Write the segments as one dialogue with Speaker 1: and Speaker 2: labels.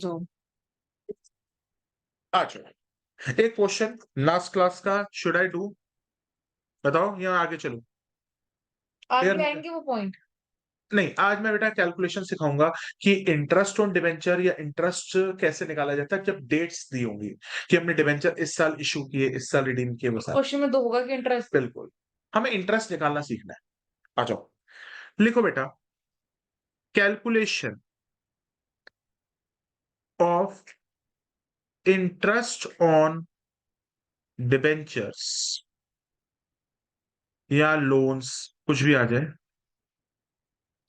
Speaker 1: जो
Speaker 2: अच्छा, एक क्वेश्चन लास्ट क्लास का शुड आई डू? बताओ या आगे चलूं?
Speaker 1: आगे
Speaker 2: क्लियर?
Speaker 1: आएँगे वो पॉइंट।
Speaker 2: नहीं, आज मैं बेटा कैलकुलेशन सिखाऊंगा कि इंटरेस्ट ऑन डिबेंचर या इंटरेस्ट कैसे निकाला जाता है जब डेट्स दी होंगी कि हमने डिबेंचर इस साल इशू किए, इस साल रिडीम किए, वो साल।
Speaker 1: क्वेश्चन में 2 होगा कि इंटरेस्ट
Speaker 2: बिल्कुल, हमें इंटरेस्ट निकालना सीखना है। आ जाओ, लिखो बेटा, calculation of interest on debentures या लोन्स, कुछ भी आ जाए,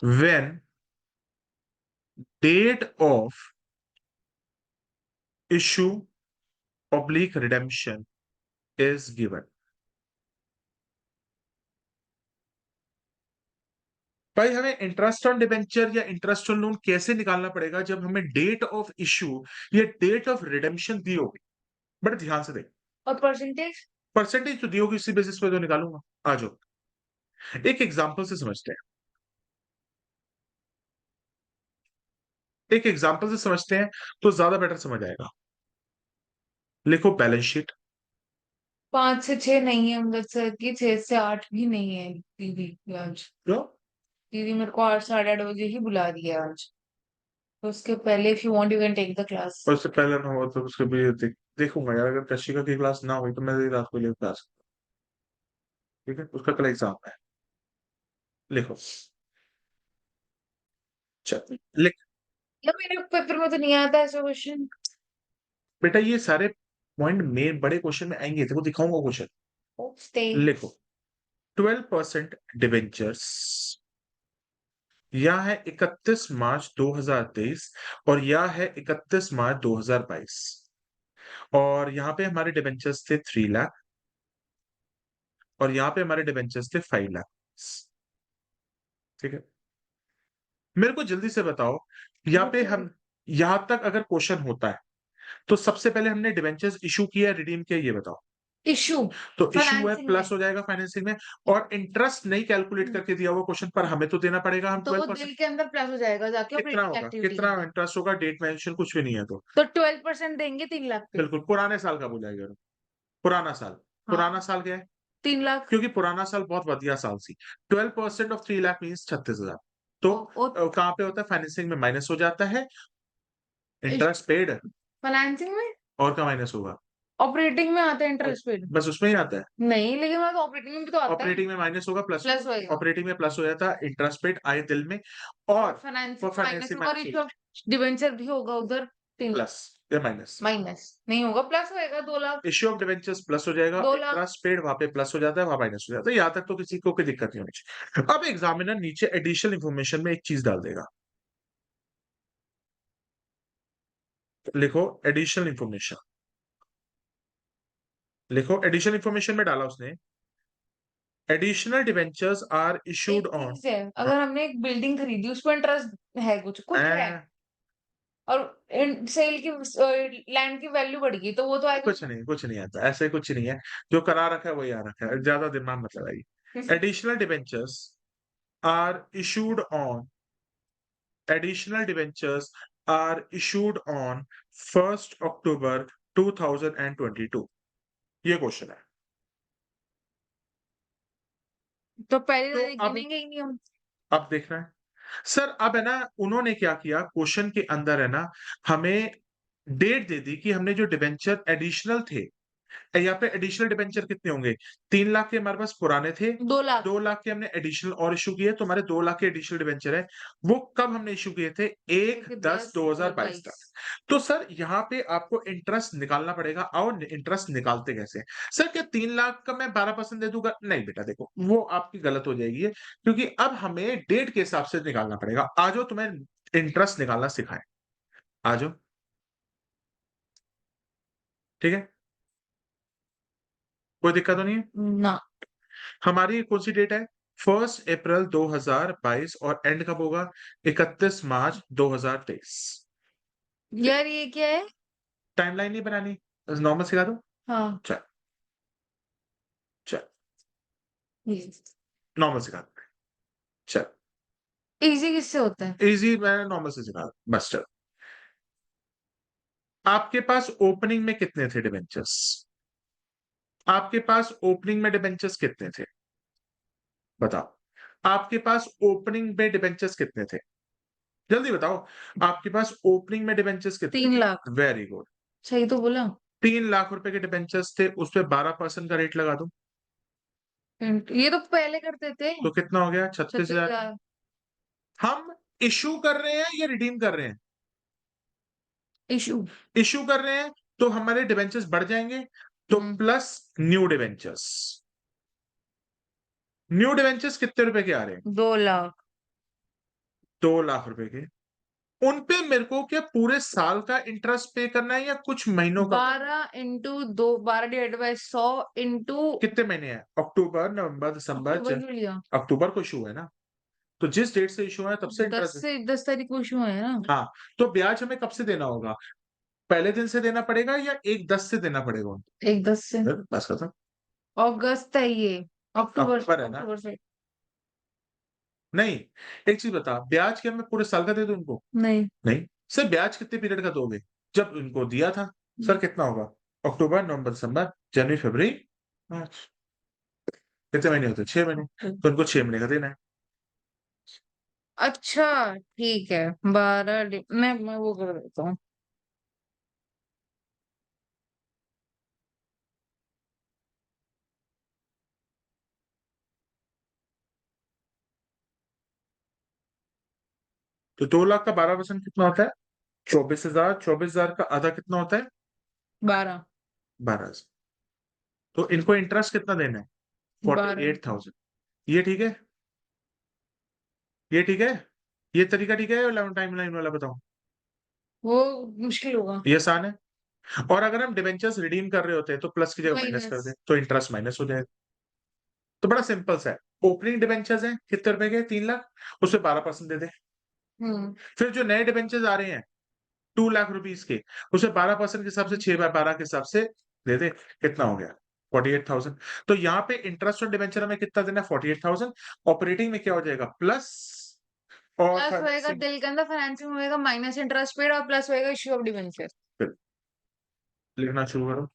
Speaker 2: when date of issue oblique redemption is given. भाई हमें इंटरेस्ट ऑन डिबेंचर या इंटरेस्ट ऑन लोन कैसे निकालना पड़ेगा जब हमें डेट ऑफ इशू या डेट ऑफ रिडेम्पशन दी होगी। बड़े ध्यान से देख,
Speaker 1: और परसेंटेज
Speaker 2: परसेंटेज तो दी होगी, इसी बेसिस पे तो निकालूंगा। आ जाओ, एक एग्जांपल से समझते हैं, एक एग्जांपल से समझते हैं तो ज्यादा बेटर समझ आएगा। लिखो बैलेंस शीट।
Speaker 1: 5 से 6 नहीं है मतलब सर कि 6 से 8 भी नहीं है दीदी आज।
Speaker 2: जो
Speaker 1: दीदी मेरे को 8 साढ़े 8 बजे ही बुला रही है आज। तो उसके पहले if you want you can take the class.
Speaker 2: और उससे पहले ना हो तो उसके भी देखूंगा यार, अगर कशिका की क्लास ना हुई तो मैं रात को ले क्लास। ठीक है, उसका कल एग्जाम है। लिखो, चल लिख
Speaker 1: या मेरे पेपर में तो नहीं आता ऐसा क्वेश्चन।
Speaker 2: बेटा, ये सारे पॉइंट मेन बड़े क्वेश्चन में आएंगे, तेरे को दिखाऊंगा क्वेश्चन।
Speaker 1: स्टे
Speaker 2: लिखो, 12% डिबेंचर्स, यह है 31 मार्च 2023 और यह है 31 मार्च 2022। और यहाँ पे हमारे डिबेंचर्स थे 3 लाख और यहाँ पे हमारे डिबेंचर्स थे 5 लाख। ठीक है, मेरे को जल्दी से बताओ, यहाँ पे हम यहां तक अगर क्वेश्चन होता है तो सबसे पहले हमने डिबेंचर्स इशू किया रिडीम किया, ये बताओ।
Speaker 1: इशू
Speaker 2: तो इशू है,
Speaker 1: फाइनेंसिंग में।
Speaker 2: प्लस हो जाएगा फाइनेंसिंग में। और इंटरेस्ट नहीं कैलकुलेट करके दिया हुआ क्वेश्चन पर हमें तो देना पड़ेगा, हम
Speaker 1: तो वो
Speaker 2: 12%।
Speaker 1: दिल के अंदर प्लस हो जाएगा जाके
Speaker 2: कितना
Speaker 1: ऑपरेटिंग
Speaker 2: होगा,
Speaker 1: एक्टिविटी
Speaker 2: कितना
Speaker 1: में।
Speaker 2: इंटरेस्ट होगा, डेट मेंशन कुछ भी नहीं है
Speaker 1: तो 12% देंगे 3 लाख पे।
Speaker 2: बिल्कुल पुराने साल का बोला, पुराना साल।
Speaker 1: हाँ
Speaker 2: पुराना साल क्या है?
Speaker 1: 3 लाख।
Speaker 2: क्योंकि पुराना साल बहुत बढ़िया साल सी। 12% ऑफ 3 लाख मीन्स 36,000। तो
Speaker 1: ओ
Speaker 2: कहाँ पे होता है, फाइनेंसिंग में माइनस हो जाता है इंटरेस्ट पेड।
Speaker 1: फाइनेंसिंग में
Speaker 2: और क्या माइनस होगा?
Speaker 1: ऑपरेटिंग में आता है इंटरेस्ट पेड।
Speaker 2: बस उसमें ही आता है।
Speaker 1: नहीं लेकिन मैं तो ऑपरेटिंग में भी तो आता है।
Speaker 2: ऑपरेटिंग में माइनस होगा, प्लस
Speaker 1: प्लस होएगा।
Speaker 2: ऑपरेटिंग में प्लस हो जाता है इंटरेस्ट पेड आए दिल में।
Speaker 1: और
Speaker 2: और
Speaker 1: फाइनेंसिंग
Speaker 2: फॉर
Speaker 1: माइनस
Speaker 2: फाइनेंसिंग
Speaker 1: होगा और
Speaker 2: माइनस
Speaker 1: इशू ऑफ डिबेंचर भी होगा उधर 3 लाख।
Speaker 2: प्लस या माइनस।
Speaker 1: माइनस नहीं होगा प्लस होएगा 2 lakh.
Speaker 2: Issue of debentures plus हो जाएगा,
Speaker 1: 2 लाख।
Speaker 2: इंटरेस्ट पेड वहां पे प्लस हो जाता है, वहां माइनस हो जाता है। यहाँ तक तो किसी को कोई दिक्कत नहीं होनी चाहिए। अब एग्जामिनर नीचे एडिशनल इंफॉर्मेशन में एक चीज डाल देगा। लिखो एडिशनल इंफॉर्मेशन, लिखो एडिशनल इंफॉर्मेशन में डाला उसने, एडिशनल डिवेंचर्स आर
Speaker 1: एक
Speaker 2: इशूड ऑन।
Speaker 1: चीज है अगर हमने एक बिल्डिंग खरीदी उस पर इंटरेस्ट है कुछ कुछ है और सेल की लैंड की वैल्यू बढ़ गई तो वो तो आएगा।
Speaker 2: कुछ नहीं आता, ऐसे कुछ नहीं है। जो करा रखा है वही आ रखा है, ज्यादा दिमाग मत लगाइए। Additional debentures are issued on, additional debentures are issued on 1st October 2022। ये क्वेश्चन है।
Speaker 1: तो पहले
Speaker 2: तो
Speaker 1: तो गिनेंगे ही नहीं हम।
Speaker 2: अब देख रहे हैं सर, अब है ना, उन्होंने क्या किया क्वेश्चन के अंदर है ना, हमें डेट दे दी कि हमने जो डिबेंचर एडिशनल थे, यहाँ पे एडिशनल डिबेंचर कितने होंगे, 3 लाख के हमारे पास पुराने थे,
Speaker 1: 2 लाख
Speaker 2: 2 लाख के हमने एडिशनल और इशू किए, तो हमारे 2 लाख के एडिशनल डिबेंचर है। वो कब हमने इशू किए थे? 1/10/2022 तक। तो सर यहाँ पे आपको इंटरेस्ट निकालना पड़ेगा। और इंटरेस्ट निकालते कैसे? सर क्या 3 लाख का मैं 12% दे दूंगा? नहीं बेटा, देखो वो आपकी गलत हो जाएगी, क्योंकि अब हमें डेट के हिसाब से निकालना पड़ेगा। आ जाओ, तुम्हें इंटरेस्ट निकालना सिखाएं, आ जाओ। ठीक है, कोई दिक्कत तो नहीं है?
Speaker 1: ना।
Speaker 2: हमारी कौन सी डेट है? 1 अप्रैल 2022 और एंड कब होगा? 31 मार्च 2023।
Speaker 1: यार ये क्या है।
Speaker 2: टाइमलाइन नहीं बनानी, नॉर्मल सिखा दो।
Speaker 1: हाँ
Speaker 2: चल चल,
Speaker 1: इजी
Speaker 2: नॉर्मल सिखा दो। चल,
Speaker 1: किससे होता है।
Speaker 2: इजी, मैं नॉर्मल से सिखा दूं, बस चल। आपके पास ओपनिंग में कितने थे डिबेंचर्स? आपके पास ओपनिंग में डिबेंचर्स कितने थे? बताओ। आपके पास ओपनिंग में डिबेंचर्स कितने थे? जल्दी बताओ। आपके पास ओपनिंग में डिबेंचर्स कितने
Speaker 1: 3 लाख।
Speaker 2: थे? Very good.
Speaker 1: सही तो बोला।
Speaker 2: 3 लाख रुपए के डिबेंचर्स थे, उस पे 12% का रेट लगा दूं
Speaker 1: ये तो पहले करते थे।
Speaker 2: तो कितना हो गया? 36,000।
Speaker 1: 36,000।
Speaker 2: हम इशू कर रहे हैं या रिडीम कर रहे हैं?
Speaker 1: इशू।
Speaker 2: इशू कर रहे हैं तो हमारे डिबेंचर्स बढ़ जाएंगे, तो plus new debentures. New debentures कितने रुपए के आ रहे हैं?
Speaker 1: 2 लाख।
Speaker 2: 2 लाख रुपए के। उन पे मेरे को क्या पूरे साल का इंटरेस्ट पे करना है या कुछ महीनों का?
Speaker 1: 12 × 2, 12 ÷ 100 इंटू
Speaker 2: कितने महीने हैं? अक्टूबर, नवंबर, दिसंबर,
Speaker 1: अक्टूबर क्यों लिया?
Speaker 2: अक्टूबर को इशू है ना, तो जिस डेट से इशू है तब से
Speaker 1: 10
Speaker 2: इंटरेस्ट है।
Speaker 1: से 10 तारीख को इशू है ना।
Speaker 2: हाँ, तो ब्याज हमें कब से देना होगा? पहले दिन से देना पड़ेगा या 1/10 से देना पड़ेगा?
Speaker 1: 1/10 से।
Speaker 2: बस खत्म।
Speaker 1: अगस्त है ये। अक्टूबर
Speaker 2: अक्टूबर है ना?
Speaker 1: अक्टूबर से।
Speaker 2: नहीं, एक चीज बता, ब्याज क्या मैं पूरे साल का दे दूं उनको?
Speaker 1: नहीं।
Speaker 2: नहीं। सर ब्याज कितने पीरियड का दोगे? जब उनको दिया था, सर कितना होगा? अक्टूबर, नवंबर, दिसंबर, जनवरी, फरवरी, मार्च। कितने महीने होते हैं? 6 महीने। तो उनको 6 महीने का देना है।
Speaker 1: अच्छा ठीक है। मैं वो कर देता हूँ।
Speaker 2: तो 2 लाख का 12% कितना होता है? 24,000। 24,000 का आधा कितना होता है?
Speaker 1: 12।
Speaker 2: 12,000। तो इनको इंटरेस्ट कितना देना है? फोर्टी
Speaker 1: 12।
Speaker 2: एट थाउजेंड ये ठीक है? ये ठीक है? ये तरीका ठीक है या टाइम लाइन वाला बताऊं?
Speaker 1: वो मुश्किल होगा।
Speaker 2: ये आसान है। और अगर हम डिबेंचर्स रिडीम कर रहे होते हैं तो प्लस की जगह माइनस कर
Speaker 1: माइनस।
Speaker 2: दे तो इंटरेस्ट माइनस हो जाएगा। तो बड़ा सिंपल सा है। ओपनिंग डिबेंचर्स हैं कितने रुपए के? 3 लाख, उसपे 12% दे दे।
Speaker 1: हम्म।
Speaker 2: फिर जो नए डिबेंचर्स आ रहे हैं 2 लाख रुपीज के, उसे 12% के हिसाब से 6/12 के हिसाब से दे दे। कितना हो गया? 48,000। तो यहाँ पे इंटरेस्ट ऑन डिबेंचर हमें कितना देना है? 48,000। ऑपरेटिंग में क्या हो जाएगा? प्लस। और
Speaker 1: प्लस होएगा
Speaker 2: फाइनेंसिंग
Speaker 1: दिल के अंदर, फाइनेंसिंग होएगा माइनस इंटरेस्ट पेड, और प्लस होएगा इश्यू ऑफ डिबेंचर।
Speaker 2: लिखना शुरू करो।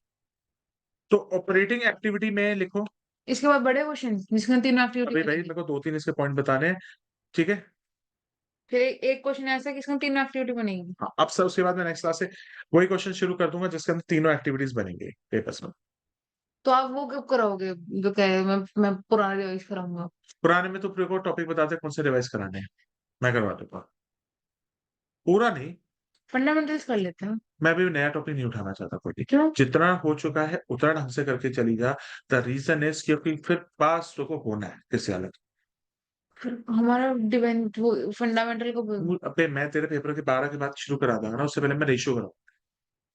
Speaker 2: तो ऑपरेटिंग एक्टिविटी में लिखो।
Speaker 1: इसके बाद बड़े क्वेश्चन जिसमें 3 एक्टिविटी
Speaker 2: अभी भाई
Speaker 1: बनेगी।
Speaker 2: मेरे को 2-3 इसके पॉइंट बताने हैं। ठीक है।
Speaker 1: फिर एक क्वेश्चन ऐसा है कि इसमें 3 एक्टिविटी बनेगी।
Speaker 2: हाँ, अब सर उसके बाद मैं नेक्स्ट क्लास से वही क्वेश्चन शुरू कर दूंगा जिसके अंदर तीनों एक्टिविटीज बनेंगे पेपर्स में।
Speaker 1: तो आप वो कब कराओगे? जो कह रहे हैं, मैं पुराना रिवाइज कराऊंगा।
Speaker 2: पुराने में तो पूरे को टॉपिक बताते हैं कौन से रिवाइज कराने हैं, मैं करवा दूंगा। पूरा नहीं।
Speaker 1: फंडामेंटल्स कर लेते हैं।
Speaker 2: मैं भी नया टॉपिक नहीं उठाना चाहता कोई।
Speaker 1: क्यों?
Speaker 2: जितना हो चुका है उतना ढंग से करके चली जा। द रीजन इज क्योंकि फिर पास तो को होना है किसी हालत
Speaker 1: फिर हमारा डिपेंड वो फंडामेंटल को
Speaker 2: अबे मैं तेरे पेपर के 12 के बाद शुरू करा दूंगा ना, उससे पहले मैं रेशियो कराऊँ।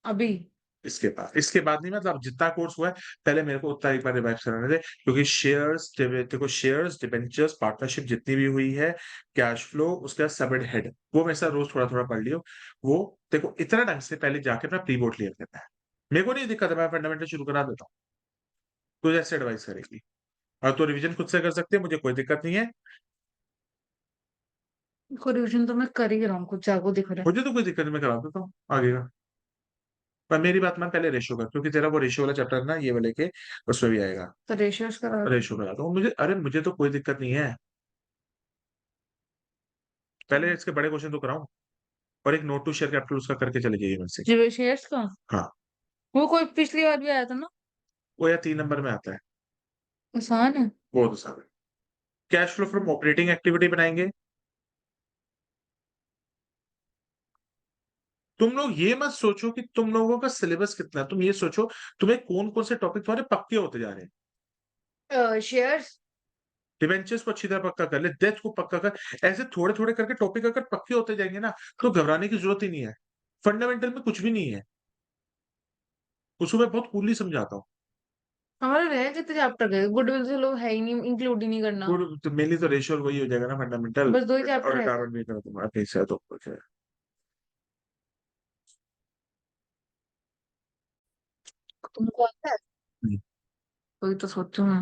Speaker 1: अभी।
Speaker 2: इसके बाद नहीं, मतलब जितना कोर्स हुआ है पहले मेरे को उतना एक बार रिवाइज कराने दे, क्योंकि शेयर्स डिबेंचर्स पार्टनरशिप जितनी भी हुई है, कैश फ्लो, उसका सब हेड, वो मैं सर रोज थोड़ा थोड़ा पढ़ लियो। वो देखो इतना ढंग से पहले जाके अपना प्री बोर्ड क्लियर करना है। मेरे को नहीं दिक्कत है, मैं फंडामेंटल शुरू करा देता हूँ। तू जैसे एडवाइस करेगी। और तो रिवीजन खुद से कर सकते हैं, मुझे कोई दिक्कत नहीं है।
Speaker 1: रिविजन तो मैं कर ही रहा हूँ, कुछ जागो दिख रहा है।
Speaker 2: मुझे तो कोई दिक्कत नहीं, मैं करा देता हूँ आगे का। पर मेरी बात मान पहले रेशियो कर, क्योंकि तेरा वो रेशियो वाला चैप्टर ना ये वाले के उसमें भी आएगा।
Speaker 1: तो रेशियोस करा दो।
Speaker 2: रेशियो करा दो मुझे, अरे मुझे तो कोई दिक्कत नहीं है। पहले इसके बड़े क्वेश्चन तो कराऊं, और एक नोट टू शेयर कैपिटल उसका करके चले जाइए मेरे से।
Speaker 1: शेयर्स का
Speaker 2: हाँ।
Speaker 1: वो कोई पिछली बार भी आया था ना।
Speaker 2: वो या 3 नंबर में आता है।
Speaker 1: आसान है।
Speaker 2: वो तो सारे cash flow from operating activity बनाएंगे। तुम लोग ये मत सोचो कि तुम लोगों का सिलेबस कितना है, तुम ये सोचो तुम्हें कौन कौन से टॉपिक तुम्हारे पक्के होते जा रहे हैं।
Speaker 1: शेयर्स।
Speaker 2: डिवेंचर्स को अच्छी तरह पक्का कर ले, डेथ को पक्का कर। ऐसे थोड़े थोड़े करके टॉपिक अगर पक्के होते जाएंगे ना, तो घबराने की जरूरत ही नहीं है। फंडामेंटल में कुछ भी नहीं है, उसको मैं बहुत कूलली समझाता हूँ।
Speaker 1: हमारे रह कितने चैप्टर गए? गुडविल से लोग है ही नहीं, इंक्लूड ही नहीं करना।
Speaker 2: तो मेनली तो रेशियो वही हो जाएगा ना, फंडामेंटल।
Speaker 1: बस 2 ही चैप्टर
Speaker 2: और
Speaker 1: रह गए।
Speaker 2: रिटायरमेंट भी कर दूंगा कहीं से तो कुछ है।
Speaker 1: तुमको आता है? वही तो सोचू मैं।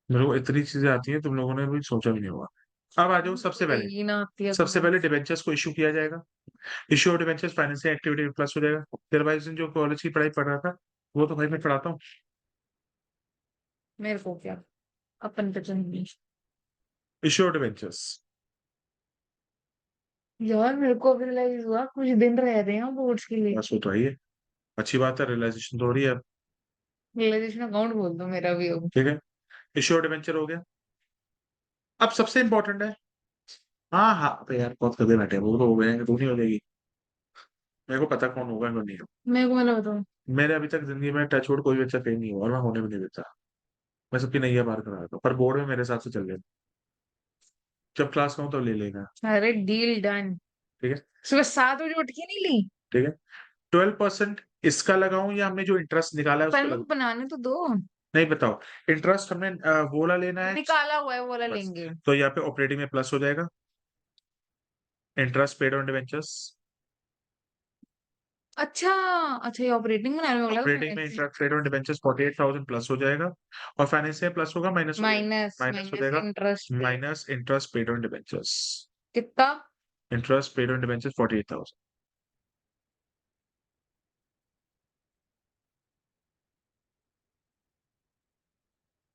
Speaker 2: मेरे को इतनी चीजें आती हैं तुम लोगों ने भी सोचा भी नहीं होगा। अब आ जाओ सबसे पहले,
Speaker 1: यही ना आती है
Speaker 2: सबसे
Speaker 1: तुम्हें।
Speaker 2: पहले डिबेंचर्स को इश्यू किया जाएगा। Issue of debentures financial activity plus हो जाएगा। फिर भाई उस दिन जो कॉलेज की पढ़ाई पढ़ रहा था, वो तो भाई मैं पढ़ाता हूँ।
Speaker 1: मेरे को क्या, अपन पे चंदी।
Speaker 2: इश्यू ऑफ डिबेंचर्स,
Speaker 1: यार मेरे को अभी रियलाइज हुआ कुछ दिन रह रहे हैं बोर्ड्स के लिए।
Speaker 2: बस वो तो आई है, अच्छी बात है, रियलाइजेशन तो हो रही है अब।
Speaker 1: रियलाइजेशन अकाउंट बोल दो मेरा भी अब।
Speaker 2: ठीक है, इश्यू ऑफ डिबेंचर हो गया। अब सबसे इंपॉर्टेंट है, हाँ हाँ अबे यार बहुत कदे बैठे हैं, वो तो हो गए हैं, तू नहीं हो जाएगी। मेरे को पता कौन होगा कौन नहीं होगा।
Speaker 1: मेरे को मतलब बताओ।
Speaker 2: मेरे अभी तक जिंदगी में टचवुड कोई बच्चा फेल नहीं हुआ, और मैं होने भी नहीं देता। मैं सबकी नैया पार करा देता हूँ, पर बोर्ड में मेरे हिसाब से चल रहे, जब क्लास में हो तो ले लेगा।
Speaker 1: अरे डील डन।
Speaker 2: ठीक है,
Speaker 1: सुबह 7 बजे उठ के नहीं ली।
Speaker 2: ठीक है। 12% इसका लगाऊं या हमने जो इंटरेस्ट निकाला है
Speaker 1: पर
Speaker 2: उसको
Speaker 1: मेरे
Speaker 2: लगा?
Speaker 1: को बनाने तो दो।
Speaker 2: नहीं बताओ, इंटरेस्ट हमने वो वाला लेना है।
Speaker 1: निकाला हुआ है वो वाला
Speaker 2: बस,
Speaker 1: लेंगे।
Speaker 2: तो यहाँ पे ऑपरेटिंग में प्लस हो जाएगा, इंटरेस्ट पेड ऑन डिवेंचर्स।
Speaker 1: अच्छा। अच्छा ये ऑपरेटिंग में बोला था
Speaker 2: ऑपरेटिंग में
Speaker 1: finance.
Speaker 2: Interest paid on debentures 48,000 plus हो जाएगा, और फाइनेंस में प्लस होगा माइनस हो जाएगा,
Speaker 1: माइनस
Speaker 2: माइनस हो
Speaker 1: माइनस
Speaker 2: जाएगा,
Speaker 1: इंटरेस्ट पे।
Speaker 2: Minus interest paid on debentures.
Speaker 1: कितना?
Speaker 2: Interest paid on debentures 48,000।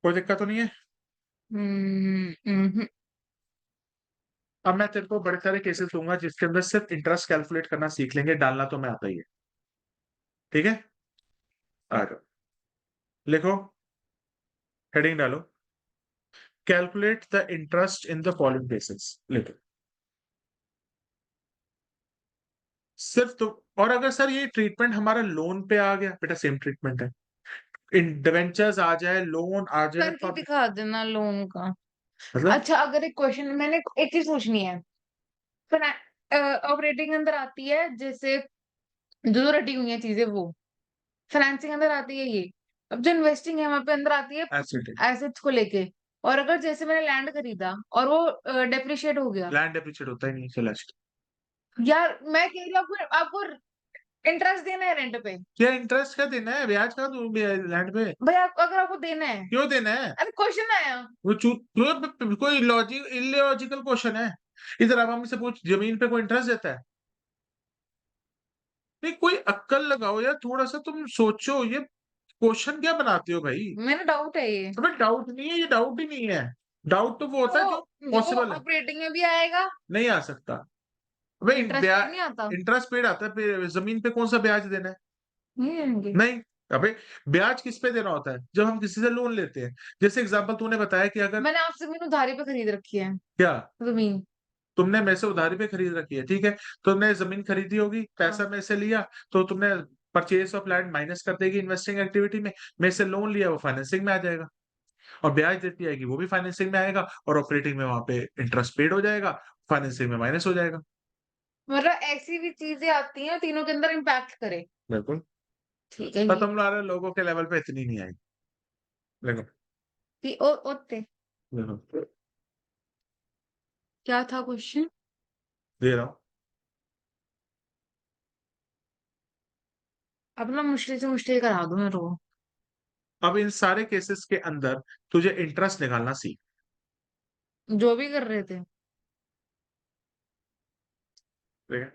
Speaker 2: कोई दिक्कत तो नहीं है?
Speaker 1: हम्म।
Speaker 2: अब मैं तेरे को बड़े सारे केसेस दूंगा जिसके अंदर सिर्फ इंटरेस्ट कैलकुलेट करना सीख लेंगे, डालना तो मैं आता ही है। ठीक है, आ जाओ, लिखो, हेडिंग डालो, calculate the interest in the following cases, लिखो सिर्फ तो। और अगर सर ये ट्रीटमेंट हमारा लोन पे आ गया, बेटा सेम ट्रीटमेंट है, इन डिवेंचर्स आ जाए, लोन आ जाए,
Speaker 1: करके
Speaker 2: तो
Speaker 1: दिखा देना लोन का।
Speaker 2: मतलब
Speaker 1: अच्छा अगर एक क्वेश्चन मैंने एक चीज पूछनी है। ऑपरेटिंग अंदर आती है जैसे जो जो रटी हुई है चीजें वो। फाइनेंसिंग अंदर आती है ये। अब जो इन्वेस्टिंग है वहां पे अंदर आती है
Speaker 2: एसिड,
Speaker 1: एसेट्स को लेके। और अगर जैसे मैंने लैंड खरीदा और वो डेप्रिशिएट हो गया।
Speaker 2: लैंड डेप्रिशिएट होता ही नहीं चला।
Speaker 1: यार मैं कह रही हूँ आपको आपको इंटरेस्ट देना है रेंट पे।
Speaker 2: क्या इंटरेस्ट का देना है, ब्याज का दूं लैंड पे?
Speaker 1: भाई आप अगर आपको देना है।
Speaker 2: क्यों देना है?
Speaker 1: अरे क्वेश्चन आया।
Speaker 2: वो कोई लॉजिक इलॉजिकल क्वेश्चन है। इधर अब हम से पूछ, जमीन पे कोई इंटरेस्ट देता है? नहीं, कोई अक्कल लगाओ यार, थोड़ा सा तुम सोचो, ये क्वेश्चन क्या बनाते हो भाई?
Speaker 1: मेरा डाउट है ये।
Speaker 2: अबे डाउट नहीं है, ये डाउट ही नहीं है। डाउट तो वो होता है
Speaker 1: तो
Speaker 2: जो
Speaker 1: वो
Speaker 2: पॉसिबल है।
Speaker 1: ऑपरेटिंग में भी आएगा।
Speaker 2: नहीं आ सकता। अबे
Speaker 1: इंटरेस्ट पे
Speaker 2: ब्याज,
Speaker 1: नहीं आता।
Speaker 2: इंटरेस्ट पेड आता है जमीन पे कौन सा ब्याज देना है?
Speaker 1: नहीं देंगे।
Speaker 2: नहीं। अबे ब्याज किस पे देना होता है? जब हम किसी से लोन लेते हैं। जैसे एग्जांपल तूने बताया कि अगर,
Speaker 1: मैंने आपसे जमीन उधारी पे खरीद रखी है।
Speaker 2: क्या
Speaker 1: जमीन।
Speaker 2: तुमने मेरे से उधारी पे खरीद रखी है, ठीक है, तुमने जमीन खरीदी होगी, पैसा
Speaker 1: हाँ।
Speaker 2: मेरे से लिया, तो तुमने परचेज ऑफ लैंड माइनस कर देगी इन्वेस्टिंग एक्टिविटी में, मेरे से लोन लिया वो फाइनेंसिंग में आ जाएगा, और ब्याज देती आएगी वो भी फाइनेंसिंग में आएगा, और ऑपरेटिंग में वहां पे इंटरेस्ट पेड हो जाएगा, फाइनेंसिंग में माइनस हो जाएगा।
Speaker 1: मतलब ऐसी भी चीजें आती हैं तीनों के अंदर इम्पैक्ट करे।
Speaker 2: बिल्कुल।
Speaker 1: ठीक है
Speaker 2: पर
Speaker 1: ये।
Speaker 2: तुम्हारे लोगों के लेवल पे इतनी नहीं आई। देखो,
Speaker 1: कि ओ ओते।
Speaker 2: देखो,
Speaker 1: क्या था क्वेश्चन?
Speaker 2: दे रहा हूँ।
Speaker 1: अपना मुश्किल से मुश्किल करा दो मेरे को।
Speaker 2: अब इन सारे केसेस के अंदर तुझे इंटरेस्ट निकालना सीख।
Speaker 1: जो भी कर रहे थे।
Speaker 2: ठीक है,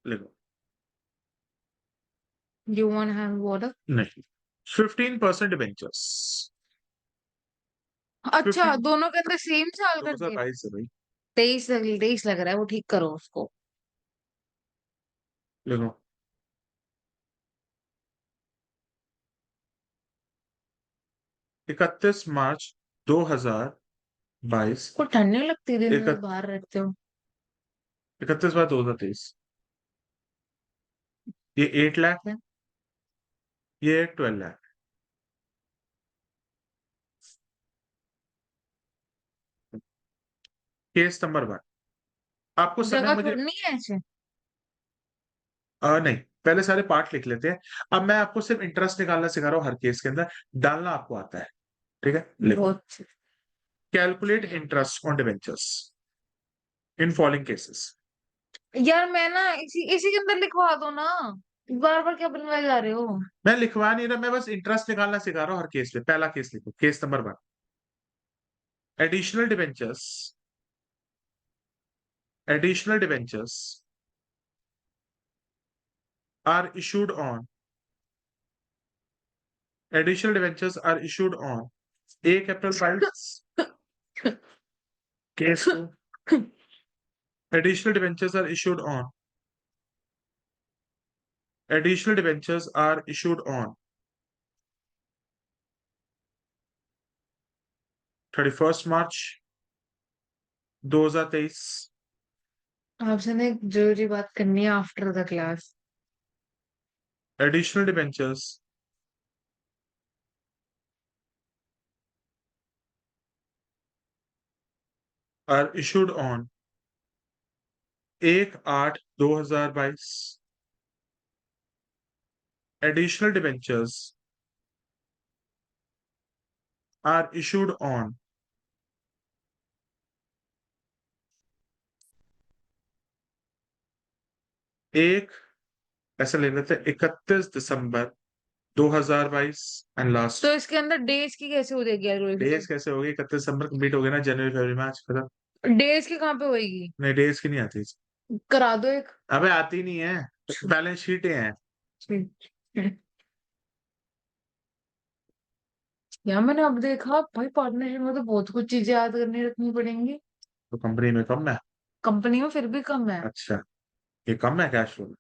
Speaker 2: लिखो।
Speaker 1: You want have water.
Speaker 2: नहीं, 15% डिबेंचर्स।
Speaker 1: अच्छा
Speaker 2: 15,
Speaker 1: दोनों के अंदर सेम साल करके।
Speaker 2: 2022 से भाई।
Speaker 1: 23 लग रहा है वो ठीक करो उसको।
Speaker 2: लिखो, 31 मार्च 2022।
Speaker 1: को ठंड नहीं लगती दिन में
Speaker 2: इकत
Speaker 1: बाहर रहते हो?
Speaker 2: 31/2023। ये 8 लाख है, ये 12 लाख। केस नंबर 1, आपको समय
Speaker 1: जगह
Speaker 2: मुझे,
Speaker 1: थोड़ी नहीं है ऐसे।
Speaker 2: नहीं, पहले सारे पार्ट लिख लेते हैं। अब मैं आपको सिर्फ इंटरेस्ट निकालना सिखा रहा हूँ हर केस के अंदर, डालना आपको आता है। ठीक है, लिखो,
Speaker 1: बहुत।
Speaker 2: Calculate interest on debentures in following cases.
Speaker 1: यार मैं ना इसी इसी के अंदर लिखवा दो ना। बार बार क्या बनवाए जा रहे हो?
Speaker 2: मैं लिखवा नहीं रहा, मैं बस इंटरेस्ट निकालना सिखा रहा हूँ हर केस पे। पहला केस लिखो, case number 1। Additional debentures, additional debentures are issued on, additional debentures are issued on 1 April 22 case 2। Additional debentures are issued on, additional debentures are issued on 31 March 2023।
Speaker 1: आपसे ना एक जरूरी बात करनी है after the class.
Speaker 2: Additional debentures are issued on 1/8/2022। Additional debentures are issued on 1, ऐसा ले लेते हैं 31 दिसंबर 2022 एंड लास्ट।
Speaker 1: तो इसके अंदर डेज की कैसे हो जाएगी यार?
Speaker 2: डेज कैसे होगी? 31 दिसंबर कंप्लीट हो गया ना, जनवरी फरवरी मार्च खत्म।
Speaker 1: डेज की कहाँ पे होएगी?
Speaker 2: नहीं, डेज की नहीं आती।
Speaker 1: करा दो एक।
Speaker 2: अबे आती नहीं है, बैलेंस शीटें हैं।
Speaker 1: यार मैंने अब देखा भाई, पार्टनरशिप में तो बहुत कुछ चीजें याद करनी रखनी पड़ेंगी।
Speaker 2: तो कंपनी में कम है।
Speaker 1: कंपनी में फिर भी कम है।
Speaker 2: अच्छा, ये कम है कैश फ्लो में।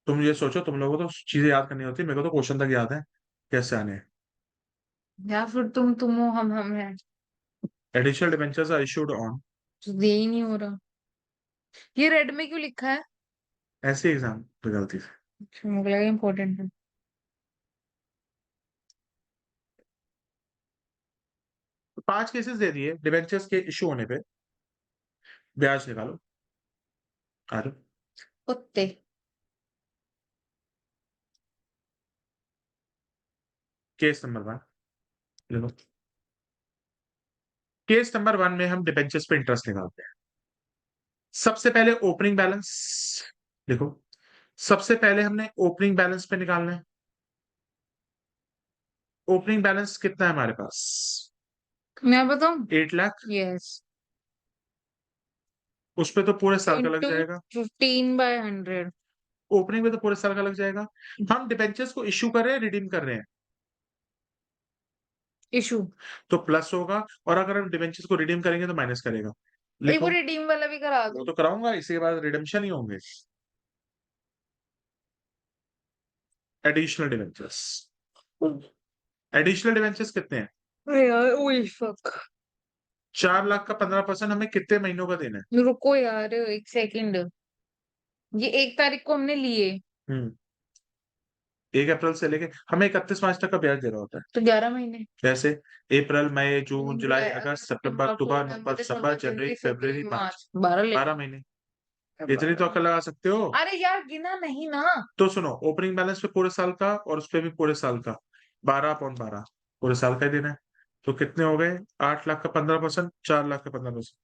Speaker 2: तुम ये सोचो, तुम लोगों को तो चीजें याद करनी होती है, मेरे को तो क्वेश्चन तक याद है कैसे आने हैं।
Speaker 1: या फिर तुम हो, हम हैं।
Speaker 2: Additional debentures are issued on,
Speaker 1: तो दे ही नहीं हो रहा। ये रेड में क्यों लिखा है?
Speaker 2: ऐसे एग्जाम पे गलती से।
Speaker 1: अच्छा, मुझे लगा इम्पोर्टेंट है।
Speaker 2: 5 केसेस दे दिए डिबेंचर्स के इशू होने पे। ब्याज निकालो। आ जाओ।
Speaker 1: कुत्ते।
Speaker 2: केस नंबर 1 देखो। केस नंबर 1 में हम डिबेंचर्स पे इंटरेस्ट निकालते हैं। सबसे पहले ओपनिंग बैलेंस देखो। सबसे पहले हमने ओपनिंग बैलेंस पे निकालना है। ओपनिंग बैलेंस कितना है हमारे पास?
Speaker 1: मैं बताऊं?
Speaker 2: 8 लाख।
Speaker 1: यस।
Speaker 2: उस पे तो पूरे साल का लग
Speaker 1: इंटू
Speaker 2: जाएगा।
Speaker 1: 15/100।
Speaker 2: ओपनिंग में तो पूरे साल का लग जाएगा। हम डिबेंचर्स को इश्यू कर रहे हैं, रिडीम कर रहे हैं,
Speaker 1: इशू।
Speaker 2: तो प्लस होगा। और अगर हम डिबेंचर्स को रिडीम करेंगे तो माइनस करेगा।
Speaker 1: एक वो
Speaker 2: लिखो।
Speaker 1: रिडीम वाला भी करा
Speaker 2: वो
Speaker 1: दो।
Speaker 2: तो कराऊंगा, इसके बाद रिडेम्पशन ही होंगे। एडिशनल डिबेंचर्स, एडिशनल डिबेंचर्स कितने हैं?
Speaker 1: अरे यार ओए फक।
Speaker 2: 4 लाख का 15% हमें कितने महीनों का देना है?
Speaker 1: रुको यार एक सेकंड। ये 1 तारीख को हमने लिए।
Speaker 2: हम्म 1 अप्रैल से लेके हमें 31 मार्च तक का ब्याज देना होता है।
Speaker 1: तो 11 महीने।
Speaker 2: जैसे अप्रैल, मई, जून,
Speaker 1: जून
Speaker 2: जुलाई,
Speaker 1: जुलाई
Speaker 2: अगस्त,
Speaker 1: अगस्त
Speaker 2: सितंबर,
Speaker 1: सितंबर
Speaker 2: अक्टूबर,
Speaker 1: अक्टूबर
Speaker 2: नवंबर,
Speaker 1: नवंबर
Speaker 2: दिसंबर,
Speaker 1: दिसंबर
Speaker 2: जनवरी,
Speaker 1: जनवरी
Speaker 2: फरवरी,
Speaker 1: फरवरी
Speaker 2: मार्च।
Speaker 1: मार्च 12 ले।
Speaker 2: 12 महीने। इतनी तो अकल लगा सकते हो।
Speaker 1: अरे यार गिना नहीं ना।
Speaker 2: तो सुनो, ओपनिंग बैलेंस पे पूरे साल का और उस पे भी पूरे साल का 12/12 पूरे साल का ही देना है। तो कितने हो गए? 8 लाख का 15%, 4 लाख का 15%।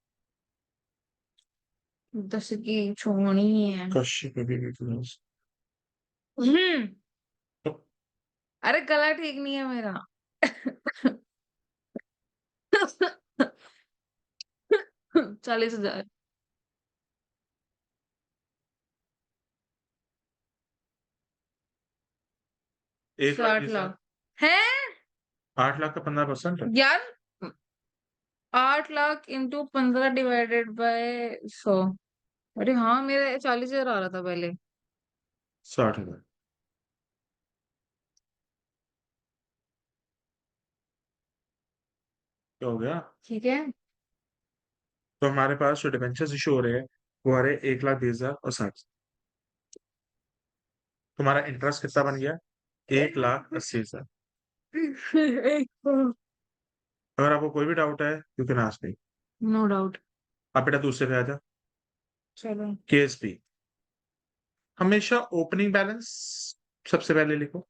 Speaker 1: 10 की छोड़नी है।
Speaker 2: कश्य पे भी तो
Speaker 1: हम्म। अरे गला ठीक नहीं है मेरा। 40,000।
Speaker 2: 1 लाख
Speaker 1: 60 लाख
Speaker 2: 20,000।
Speaker 1: है
Speaker 2: 8 लाख का 15% है।
Speaker 1: यार। 8 लाख इंटू 15 डिवाइडेड बाय 100। अरे हाँ, मेरा 40,000 आ रहा था पहले।
Speaker 2: 60,000। क्या हो गया?
Speaker 1: ठीक है।
Speaker 2: तो हमारे पास जो डिबेंचर्स इशू हो रहे हैं वो आ रहे हैं 1,20,000 और 60। तुम्हारा इंटरेस्ट कितना बन गया? 1,80,000। अगर आपको कोई भी डाउट है you can ask me.
Speaker 1: No doubt.
Speaker 2: आप बेटा दूसरे पे आ जाओ।
Speaker 1: चलो।
Speaker 2: Case B. हमेशा ओपनिंग बैलेंस सबसे पहले लिखो।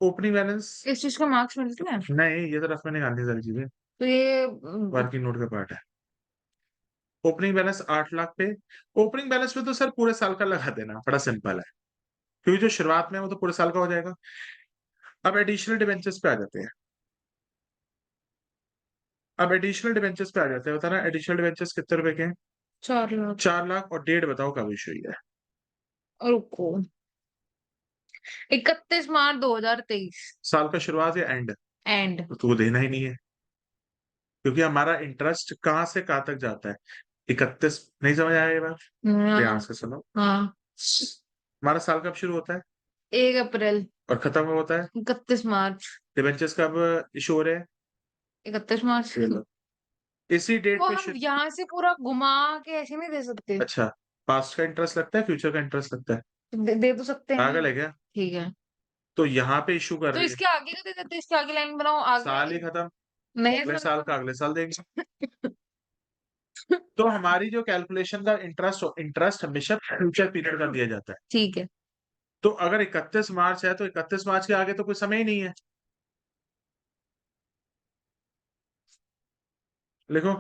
Speaker 2: Opening balance.
Speaker 1: इस चीज का मार्क्स मिलते हैं?
Speaker 2: नहीं, ये तो रफ में निकालनी सारी चीजें।
Speaker 1: तो ये
Speaker 2: वर्किंग नोट का पार्ट है। ओपनिंग बैलेंस 8 लाख पे। ओपनिंग बैलेंस पे तो सर पूरे साल का लगा देना, बड़ा सिंपल है। क्योंकि जो शुरुआत में है वो तो पूरे साल का हो जाएगा। अब एडिशनल डिबेंचर्स पे आ जाते हैं। अब एडिशनल डिबेंचर्स पे आ जाते हैं। बताना एडिशनल डिबेंचर्स कितने रुपए के हैं?
Speaker 1: 4 लाख।
Speaker 2: 4 लाख और डेट बताओ कब इशू हुई है?
Speaker 1: रुको, 31 मार्च 2023
Speaker 2: साल का शुरुआत या एंड?
Speaker 1: एंड।
Speaker 2: तो वो देना ही नहीं है, क्योंकि हमारा इंटरेस्ट कहाँ से कहाँ तक जाता है? 31 नहीं समझ आया ये बात? ध्यान से सुनो।
Speaker 1: हाँ,
Speaker 2: हमारा साल कब शुरू होता है
Speaker 1: 1 अप्रैल,
Speaker 2: और खत्म कब होता है?
Speaker 1: 31 मार्च।
Speaker 2: डिबेंचर्स कब इशू हो रहे हैं?
Speaker 1: 31 मार्च।
Speaker 2: ये लो। इसी डेट
Speaker 1: वो
Speaker 2: पे
Speaker 1: हम यहाँ से पूरा घुमा के ऐसे नहीं दे सकते।
Speaker 2: अच्छा, पास्ट का इंटरेस्ट लगता है, फ्यूचर का इंटरेस्ट लगता है?
Speaker 1: दे तो सकते हैं।
Speaker 2: पागल है क्या?
Speaker 1: ठीक है,
Speaker 2: तो यहाँ पे इशू कर
Speaker 1: तो
Speaker 2: रही है।
Speaker 1: इसके आगे का दे देते, इसके आगे लाइन बनाओ
Speaker 2: साल ही
Speaker 1: आगे।
Speaker 2: खत्म,
Speaker 1: नहीं
Speaker 2: अगले साल का अगले साल देंगे।
Speaker 1: समझ।
Speaker 2: तो हमारी जो कैलकुलेशन का इंटरेस्ट हमेशा फ्यूचर पीरियड का दिया जाता है।
Speaker 1: ठीक है,
Speaker 2: तो अगर 31 मार्च है तो 31 मार्च के आगे तो कोई समय ही नहीं है। लिखो।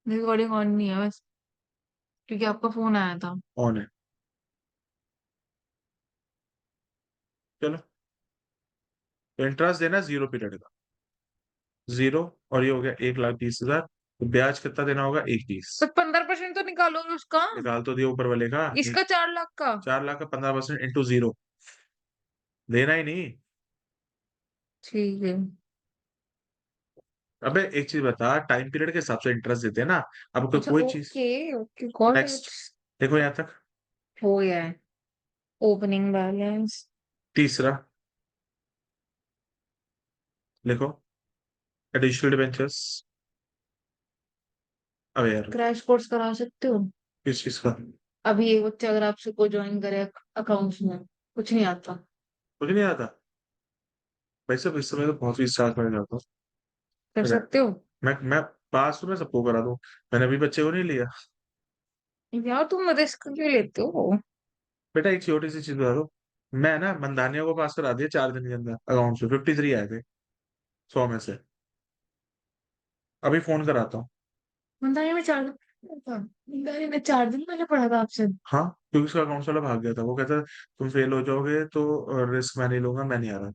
Speaker 1: रिकॉर्डिंग ऑन नहीं है बस, क्योंकि आपका फोन आया था।
Speaker 2: ऑन है। चलो, तो इंटरेस्ट देना 0 पीरियड का, 0। और ये हो गया 1,20,000। तो ब्याज कितना देना होगा? 1,20।
Speaker 1: तो 15% तो निकालो उसका।
Speaker 2: निकाल तो दिया ऊपर वाले का।
Speaker 1: इसका 4 लाख का।
Speaker 2: 4 लाख का 15% इंटू 0 देना ही नहीं।
Speaker 1: ठीक है।
Speaker 2: अबे एक चीज बता, टाइम पीरियड के हिसाब से इंटरेस्ट देते हैं ना। अब कोई
Speaker 1: अच्छा,
Speaker 2: कोई चीज।
Speaker 1: Okay okay, got it.
Speaker 2: Next, देखो यहाँ तक।
Speaker 1: हो गया है। Opening balance.
Speaker 2: तीसरा लिखो, एडिशनल डिबेंचर्स। अब यार,
Speaker 1: क्रैश कोर्स करा सकते हो।
Speaker 2: किस चीज का?
Speaker 1: अभी एक बच्चा अगर आपसे को ज्वाइन करे अकाउंट्स में, कुछ नहीं आता।
Speaker 2: मुझे नहीं आता वैसे। इस समय तो बहुत ही स्टार्ट कर जाता
Speaker 1: कर
Speaker 2: हूँ।
Speaker 1: सकते हो।
Speaker 2: मैं पास हूँ, मैं सबको करा दूँ। मैंने अभी बच्चे को नहीं लिया।
Speaker 1: यार तुम रिस्क क्यों लेते हो।
Speaker 2: बेटा एक छोटी सी चीज बता दो। मैं ना मंदानियों को पास करा दिया 4 दिन के अंदर, अकाउंट से 53 आए थे 100 में से। अभी फोन कराता हूँ।
Speaker 1: मंदारी में 4 दिन था। मंदारी में 4 दिन पहले पढ़ा था आपसे।
Speaker 2: हाँ, क्योंकि उसका अकाउंट वाला भाग गया था। वो कहता तुम फेल हो जाओगे तो रिस्क मैं नहीं लूंगा, मैं नहीं आ रहा।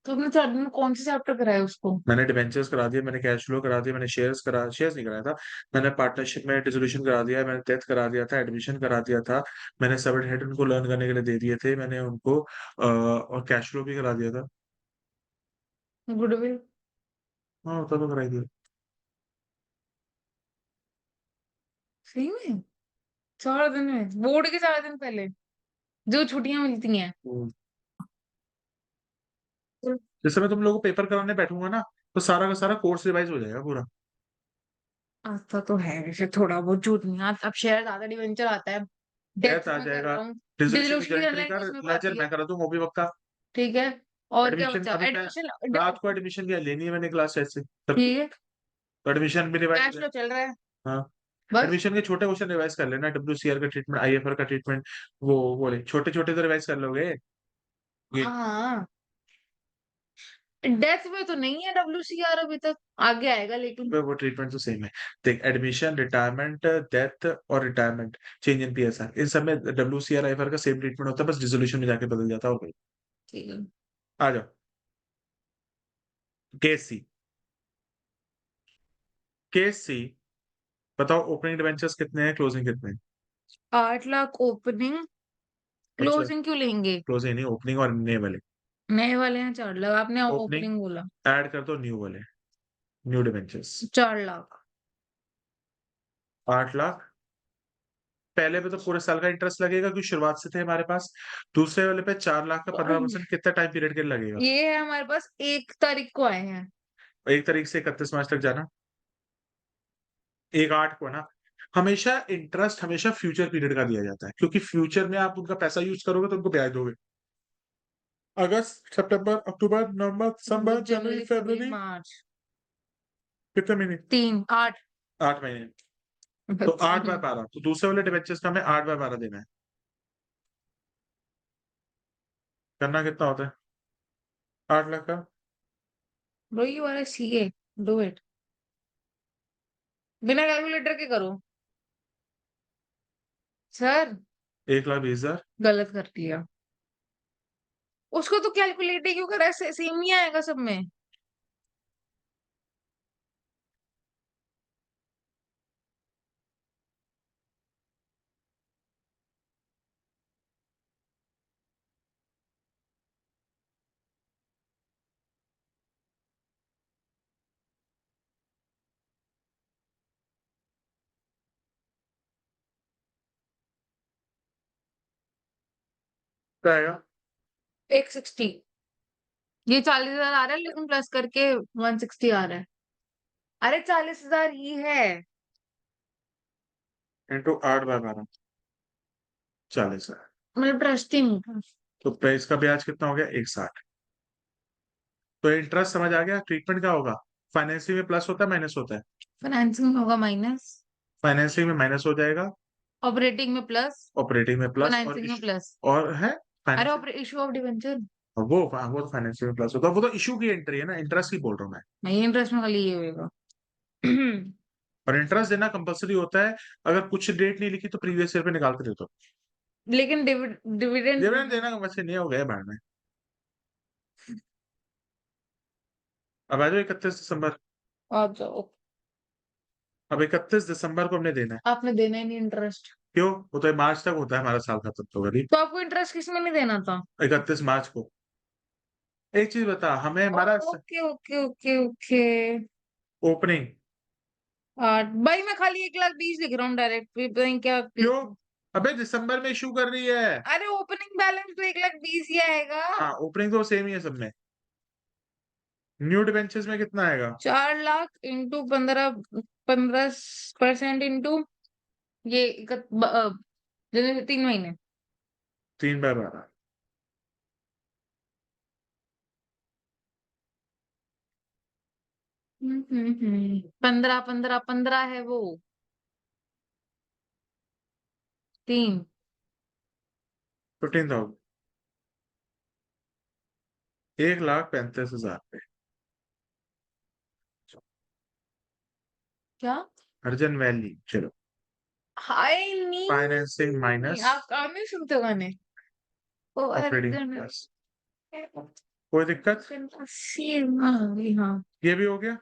Speaker 1: तो आपने 4 दिन में कौन से चैप्टर कराए उसको।
Speaker 2: मैंने डिबेंचर्स करा दिया, मैंने कैश फ्लो करा दिया, मैंने शेयर्स नहीं कराया था। मैंने पार्टनरशिप में डिसोल्यूशन करा दिया, मैंने डेथ करा दिया था, एडमिशन करा दिया था। मैंने सबेट हेड उनको लर्न करने के लिए दे दिए थे मैंने उनको, और कैश फ्लो भी करा दिया था।
Speaker 1: गुडविल।
Speaker 2: हाँ, उतना तो करा ही दिया।
Speaker 1: सही में 4 दिन में, बोर्ड के 4 दिन पहले जो छुट्टियां मिलती हैं।
Speaker 2: हम्म। जिस समय तुम लोगों को पेपर कराने बैठूंगा ना, तो सारा का सारा कोर्स रिवाइज हो जाएगा पूरा।
Speaker 1: आता तो है वैसे, थोड़ा बहुत झूठ नहीं आता। अब शेयर ज्यादा डिवेंचर आता है।
Speaker 2: डेथ
Speaker 1: डेथ
Speaker 2: आ
Speaker 1: मैं कर
Speaker 2: जाएगा।
Speaker 1: रहा हूँ।
Speaker 2: डिसोल्यूशन की
Speaker 1: डिसोल्यूशन की
Speaker 2: एंट्री
Speaker 1: डेडलाइन
Speaker 2: कर,
Speaker 1: किस में को
Speaker 2: लेजर
Speaker 1: आती
Speaker 2: मैं
Speaker 1: है।
Speaker 2: करा दूं, वो भी पक्का।
Speaker 1: ठीक है। और क्या
Speaker 2: एडमिशन
Speaker 1: बचा
Speaker 2: अभी मैं
Speaker 1: एडमिशन।
Speaker 2: रात को एडमिशन क्या लेनी है मैंने क्लास टेस्ट से सबकी।
Speaker 1: ठीक है।
Speaker 2: तो एडमिशन भी रिवाइज
Speaker 1: कैश
Speaker 2: है।
Speaker 1: फ्लो चल रहा है।
Speaker 2: हाँ,
Speaker 1: बस।
Speaker 2: एडमिशन के छोटे क्वेश्चन रिवाइज कर लेना, WCR का ट्रीटमेंट, IFR का ट्रीटमेंट। वो बोले छोटे छोटे तो रिवाइज कर लोगे। ये
Speaker 1: हाँ, डेथ में तो नहीं है WCR अभी तक, आगे आएगा लेकिन।
Speaker 2: वो ट्रीटमेंट तो सेम है। देख, एडमिशन, रिटायरमेंट, डेथ और रिटायरमेंट, चेंज इन PSR, इन सब में WCR IFR का सेम ट्रीटमेंट होता है, बस डिसोल्यूशन में जाके बदल जाता है। और कोई।
Speaker 1: ठीक है।
Speaker 2: आ जाओ। केस सी बताओ, ओपनिंग डिवेंचर्स कितने हैं, क्लोजिंग कितने हैं?
Speaker 1: 8 लाख ओपनिंग।
Speaker 2: अच्छा,
Speaker 1: क्लोजिंग क्यों लेंगे।
Speaker 2: क्लोजिंग नहीं, ओपनिंग और नए वाले।
Speaker 1: नए वाले हैं 4 लाख, आपने
Speaker 2: ओपनिंग
Speaker 1: ओपनिंग बोला।
Speaker 2: ऐड कर दो, न्यू वाले, न्यू डिवेंचर्स।
Speaker 1: 4 लाख।
Speaker 2: 8 लाख। पहले पे तो पूरे साल का इंटरेस्ट लगेगा क्योंकि शुरुआत से थे हमारे पास। दूसरे वाले पे 4 लाख का 15% कितना टाइम पीरियड के लिए लगेगा?
Speaker 1: ये है हमारे पास 1 तारीख को आए हैं।
Speaker 2: 1 तारीख से 31 मार्च तक जाना। 1/8 को ना। हमेशा इंटरेस्ट हमेशा फ्यूचर पीरियड का दिया जाता है, क्योंकि फ्यूचर में आप उनका पैसा यूज करोगे तो उनको ब्याज दोगे। अगस्त, सितंबर, अक्टूबर, नवंबर, दिसंबर, जनवरी,
Speaker 1: जनवरी फरवरी
Speaker 2: फरवरी।
Speaker 1: मार्च।
Speaker 2: कितने महीने?
Speaker 1: 3 8।
Speaker 2: 8 महीने। तो 8/12, तो दूसरे वाले डिबेंचर्स का हमें 8/12 देना है। करना कितना होता है 8 लाख का?
Speaker 1: Bro you are CA, do it. बिना कैलकुलेटर के करो सर।
Speaker 2: 1,20,000।
Speaker 1: गलत कर दिया। उसको तो कैलकुलेट ही क्यों करा है? सेम ही आएगा सब में।
Speaker 2: क्या आएगा?
Speaker 1: 160। ये 40,000 आ रहा है, लेकिन प्लस करके 160 आ रहा है। अरे 40,000 ही है।
Speaker 2: इंटू 8/12, 40,000।
Speaker 1: मतलब ट्रस्ट ही नहीं था।
Speaker 2: तो इसका ब्याज कितना हो गया? 160। तो इंटरेस्ट समझ आ गया? ट्रीटमेंट क्या होगा? फाइनेंसिंग में प्लस होता है, माइनस होता है?
Speaker 1: फाइनेंसिंग में होगा माइनस,
Speaker 2: फाइनेंसिंग में माइनस हो जाएगा,
Speaker 1: ऑपरेटिंग में प्लस,
Speaker 2: ऑपरेटिंग में प्लस,
Speaker 1: फाइनेंसिंग में प्लस।
Speaker 2: और है
Speaker 1: अरे
Speaker 2: फाइनेंसिंग।
Speaker 1: Issue of debenture.
Speaker 2: वो तो फाइनेंसिंग में प्लस होता है, वो तो इशू की एंट्री है ना, इंटरेस्ट की बोल रहा हूँ मैं।
Speaker 1: नहीं, इंटरेस्ट में खाली ये होगा।
Speaker 2: और इंटरेस्ट देना कंपलसरी होता है। अगर कुछ डेट नहीं लिखी तो प्रीवियस ईयर पे निकाल के दे दो।
Speaker 1: लेकिन डिविडेंड
Speaker 2: डिविडेंड देना कंपलसरी नहीं है, हो गया बाहर में। अब आ जाओ 31 दिसंबर।
Speaker 1: आ जाओ।
Speaker 2: अब 31 दिसंबर को हमने देना है।
Speaker 1: आपने देना ही नहीं इंटरेस्ट।
Speaker 2: क्यों? वो तो मार्च तक होता है हमारा साल खत्म तो करीब
Speaker 1: तो आपको इंटरेस्ट किस में नहीं देना था?
Speaker 2: 31 मार्च को। एक चीज बता, हमें हमारा
Speaker 1: okay okay okay okay.
Speaker 2: Opening.
Speaker 1: भाई मैं खाली 1,20,000 लिख रहा हूँ डायरेक्ट, पता नहीं क्या।
Speaker 2: क्यों? अबे दिसंबर में इशू कर रही है।
Speaker 1: अरे ओपनिंग बैलेंस तो 1,20,000 ही आएगा।
Speaker 2: हाँ, ओपनिंग तो सेम ही है सब में। न्यू डिवेंचर्स में कितना आएगा?
Speaker 1: 4 लाख इंटू 15% इंटू ये 3 महीने।
Speaker 2: 3/12।
Speaker 1: 15 15 15 है वो। 3।
Speaker 2: 15,000। 1,35,000 पे।
Speaker 1: क्या?
Speaker 2: अर्जन वैली चलो।
Speaker 1: हाय
Speaker 2: फाइनेंसिंग
Speaker 1: नहीं,
Speaker 2: माइनस
Speaker 1: आप नहीं सुनते हो गाने? ओ
Speaker 2: ऑपरेटिंग
Speaker 1: अर्जुन।
Speaker 2: प्लस। कोई दिक्कत?
Speaker 1: हाँ।
Speaker 2: ये भी हो गया।